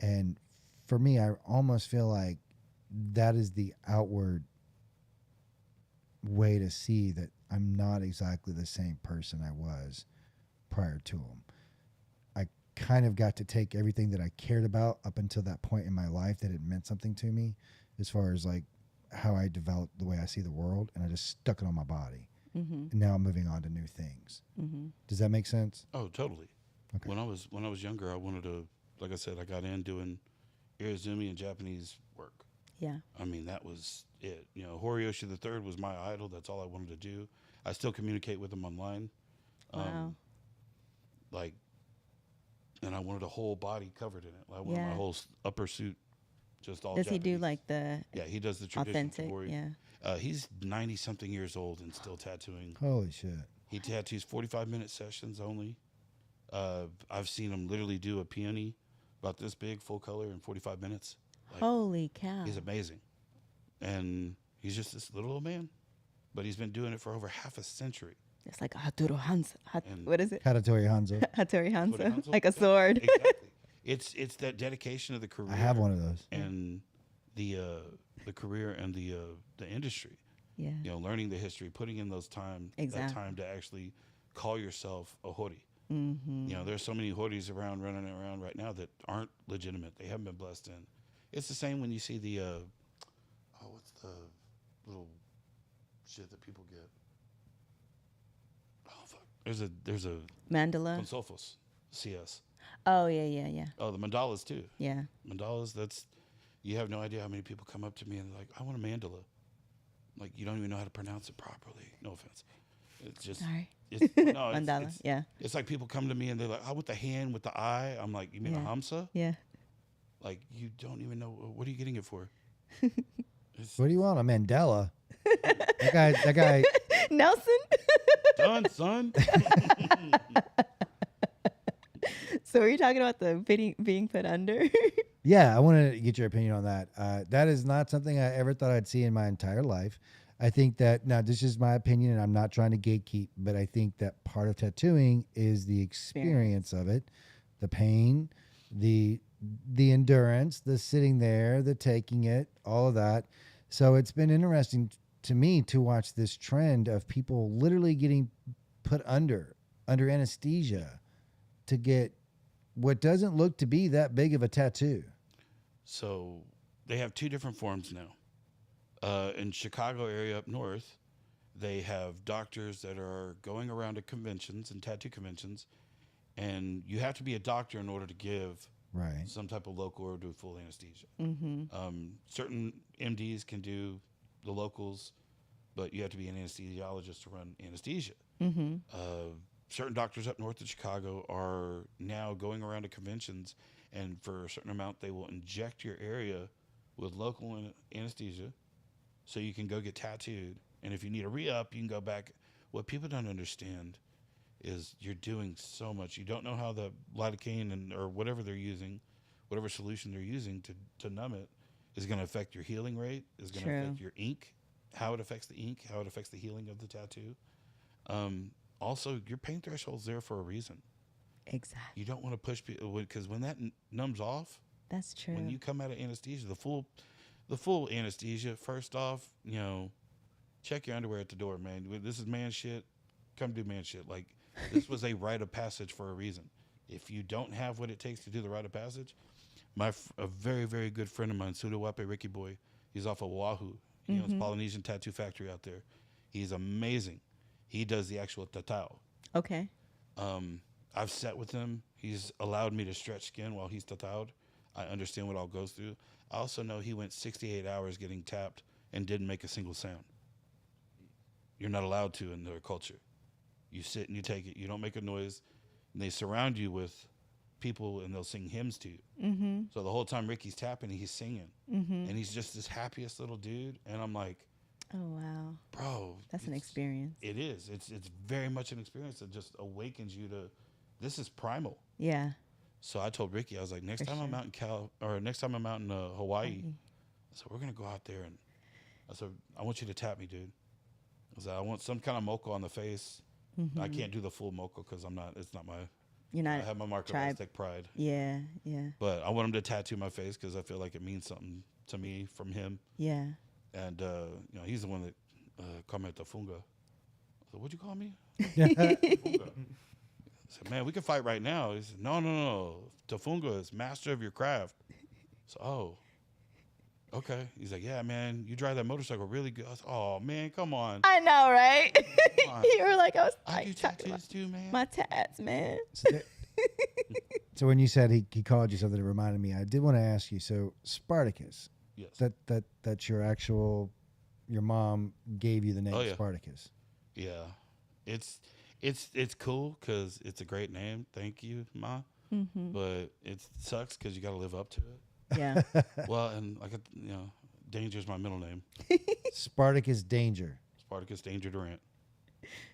And for me, I almost feel like that is the outward way to see that I'm not exactly the same person I was prior to them. I kind of got to take everything that I cared about up until that point in my life that it meant something to me, as far as like how I developed the way I see the world, and I just stuck it on my body. And now I'm moving on to new things. Does that make sense? Oh, totally. Okay. When I was younger, I wanted to, like I said, I got in doing Irizumi and Japanese work. Yeah. I mean, that was it. You know, Horiyoshi III was my idol. That's all I wanted to do. I still communicate with him online. Wow. Like, and I wanted a whole body covered in it. I wanted Yeah. my whole upper suit just all Does he do Japanese. like the Yeah, he does the traditional authentic? Kibori. Yeah. He's 90-something years old and still tattooing. Holy shit. He tattoos 45-minute sessions only. I've seen him literally do a peony about this big, full color, in 45 minutes. Like, Holy cow. he's amazing. And he's just this little old man. But he's been doing it for over half a century. It's like a Hattori Hanzo. And- What is it? Katatori Hanzo. Hattori Hanzo. Hanzo? Like a Yeah, sword. Exactly. It's that dedication of the career. I have one of those. And the career and the industry. Yeah. You know, learning the history, putting in that Exactly. time to actually call yourself a hori. Mm-hmm. You know, there's so many hoodies running around right now that aren't legitimate. They haven't been blessed in. It's the same when you see the, what's the little shit that people get? Oh, fuck. There's a Mandala. Consolfos CS. Oh, yeah. Oh, the mandalas too. Yeah. Mandalas, you have no idea how many people come up to me and they're like, I want a mandala. Like, you don't even know how to pronounce it properly. No offense. It's just, Sorry. Mandala. Mandala. Yeah. It's like people come to me and they're like, I want the hand with the eye. I'm like, you mean a Yeah. hamsa? Yeah. Like, you don't even know. What are you getting it for? What do you want? A Mandela? that guy. Nelson. Done, son. So are you talking about the being put under? Yeah, I want to get your opinion on that. That is not something I ever thought I'd see in my entire life. I think that, now this is my opinion and I'm not trying to gatekeep, but I think that part of tattooing is the experience of it, the pain, the endurance, the sitting there, the taking it, all of that. So it's been interesting to me to watch this trend of people literally getting put under anesthesia to get what doesn't look to be that big of a tattoo. So they have 2 different forms now. In Chicago area up north, they have doctors that are going around to conventions and tattoo conventions, and you have to be a doctor in order to give some type of local or do full anesthesia. Mm-hmm. Certain MDs can do the locals, but you have to be an anesthesiologist to run anesthesia. Certain doctors up north of Chicago are now going around to conventions, and for a certain amount, they will inject your area with local anesthesia so you can go get tattooed. And if you need a re-up, you can go back. What people don't understand is you're doing so much. You don't know how the lidocaine or whatever they're using, whatever solution they're using to numb it, is going to affect your healing rate, is going to affect your ink, how it affects the ink, how it affects the healing of the tattoo. Also, your pain threshold's there for a reason. Exactly. You don't want to push people, because when that numbs off, That's true. when you come out of anesthesia, the full anesthesia, first off, check your underwear at the door, man. This is man shit. Come do man shit. Like, this was a rite of passage for a reason. If you don't have what it takes to do the rite of passage, a very, very good friend of mine, Sudawape Ricky Boy, he's off of Oahu. He owns Polynesian Tattoo Factory out there. He's amazing. He does the actual tatau. Okay. I've sat with him. He's allowed me to stretch skin while he's tataued. I understand what all goes through. I also know he went 68 hours getting tapped and didn't make a single sound. You're not allowed to in their culture. You sit and you take it. You don't make a noise. And they surround you with people, and they'll sing hymns to you. So the whole time Ricky's tapping, he's singing. And he's just this happiest little dude. And I'm like, oh, wow. bro. That's an experience. It is. It's very much an experience that just awakens you to, this is primal. Yeah. So I told Ricky, I was like, next time I'm out in Hawaii, I said, we're going to go out there, and I said, I want you to tap me, dude. I said, I want some kind of mocha on the face. I can't do the full mocha because it's not my, You're not I have my mark of tribe. Aztec pride. Yeah, yeah, But I want him to tattoo my face because I feel like it means something to me from him. yeah. And, he's the one that called me Tafunga. I said, what'd you call me? Yeah. Tafunga. I said, man, we can fight right now. He said, no. Tafunga is master of your craft. So, oh, okay. He's like, yeah, man, you drive that motorcycle really good. I said, oh, man, come on. I know, right? on. You were like, I was I do like, talking tattoos about too, man. my tats, man. So when you said he called you something, it reminded me. I did want to ask you. So Spartacus, Yes. that's your mom gave you the name Oh, yeah. Spartacus. Yeah. It's cool because it's a great name. Thank you, Ma. But it sucks because you got to live up to it. Yeah. Well, and Danger's my middle name. Spartacus Danger. Spartacus Danger Durant.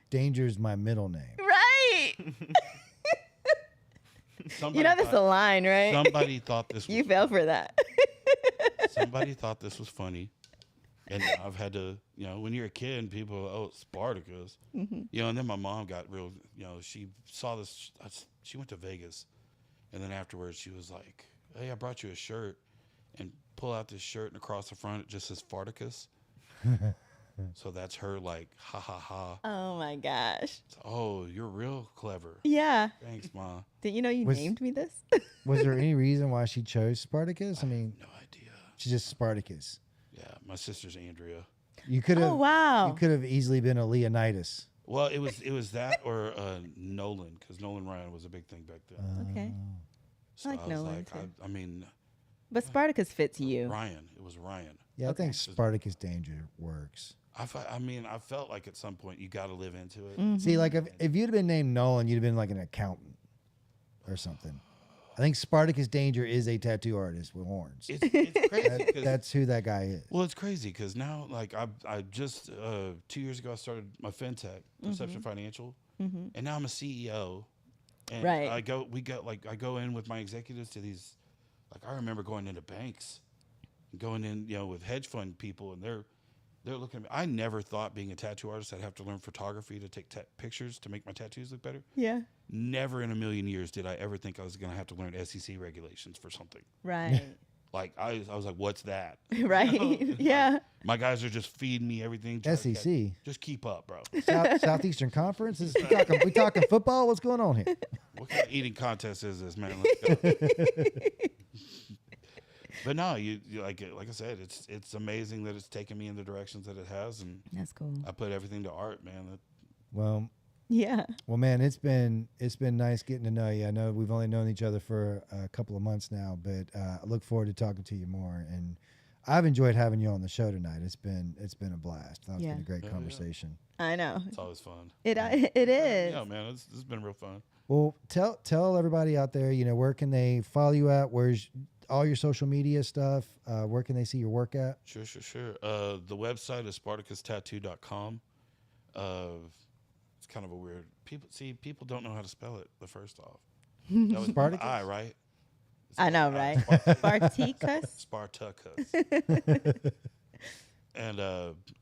Danger's my middle name. Right. Somebody You know that's a line, right? Somebody thought this was You fell for that. Somebody thought this was funny. And I've had to, when you're a kid and people are, oh, Spartacus. And then my mom got real, she saw this. She went to Vegas. And then afterwards she was like, hey, I brought you a shirt. And pull out this shirt, and across the front it just says Spartacus. So that's her like, ha, ha, ha. Oh, my gosh. So, oh, you're real clever. Yeah. Thanks, Ma. Did you know you Was- named me this? Was there any reason why she chose Spartacus? I mean, No idea. she's just Spartacus. Yeah, my sister's Andrea. You could have. Oh, wow. You could have easily been a Leonidas. Well, it was that or Nolan, because Nolan Ryan was a big thing back then. Okay. So like I was Nolan, like, too. I mean, But Spartacus fits you. Ryan. It was Ryan. Yeah, I Okay. think Spartacus Danger works. I felt like at some point you got to live into it. See, like if you'd have been named Nolan, you'd have been like an accountant or something. I think Spartacus Danger is a tattoo artist with horns. It's crazy. 'Cause- That's who that guy is. well, it's crazy because now, like, I just 2 years ago I started my fintech, Perception Financial, and now I'm a CEO. And Right. I go in with my executives to these, like, I remember going into banks, going in, with hedge fund people, and they're looking at me. I never thought being a tattoo artist I'd have to learn photography to take pictures to make my tattoos look better. Yeah. Never in a million years did I ever think I was going to have to learn SEC regulations for something. Right. Like, I was like, what's that? Right. Yeah. My guys are just feeding me everything. trying to SEC. just keep up, bro. Southeastern Conference. We talking football? What's going on here? What kind of eating contest is this, man? Let's go. But no, you like I said, it's amazing that it's taken me in the directions that it has, and That's cool. I put everything to art, man. Well, Yeah. man, it's been nice getting to know you. I know we've only known each other for a couple of months now, but I look forward to talking to you more. And I've enjoyed having you on the show tonight. It's been a blast. It's Yeah. been a great Yeah. conversation. I know. It's always fun. It is. Yeah, man, this has been real fun. Well, tell everybody out there, where can they follow you at? Where's all your social media stuff? Where can they see your work at? Sure. The website is spartacustattoo.com. It's kind of a weird. People don't know how to spell it. The first off, that was Spartacus? I, right? It's I know, I, right? Spartacus. Spartacus. And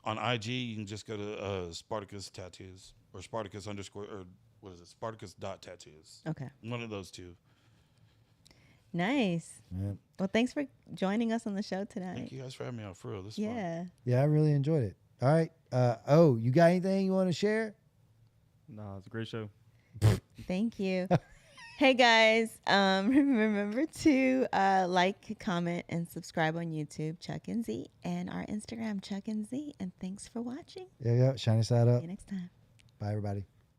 on IG, you can just go to Spartacus Tattoos or Spartacus underscore, or what is it? Spartacus.tattoos. Okay. One of those two. Nice. Yeah. Well, thanks for joining us on the show Thank tonight. you guys for having me on, for real. This is fun. Yeah. Yeah, I really enjoyed it. All right. You got anything you want to share? No, it's a great show. Thank you. Hey guys, remember to like, comment, and subscribe on YouTube, Chuck and Z, and our Instagram, Chuck and Z. And thanks for watching. Yeah. Shiny side up. See you next time. Bye, everybody.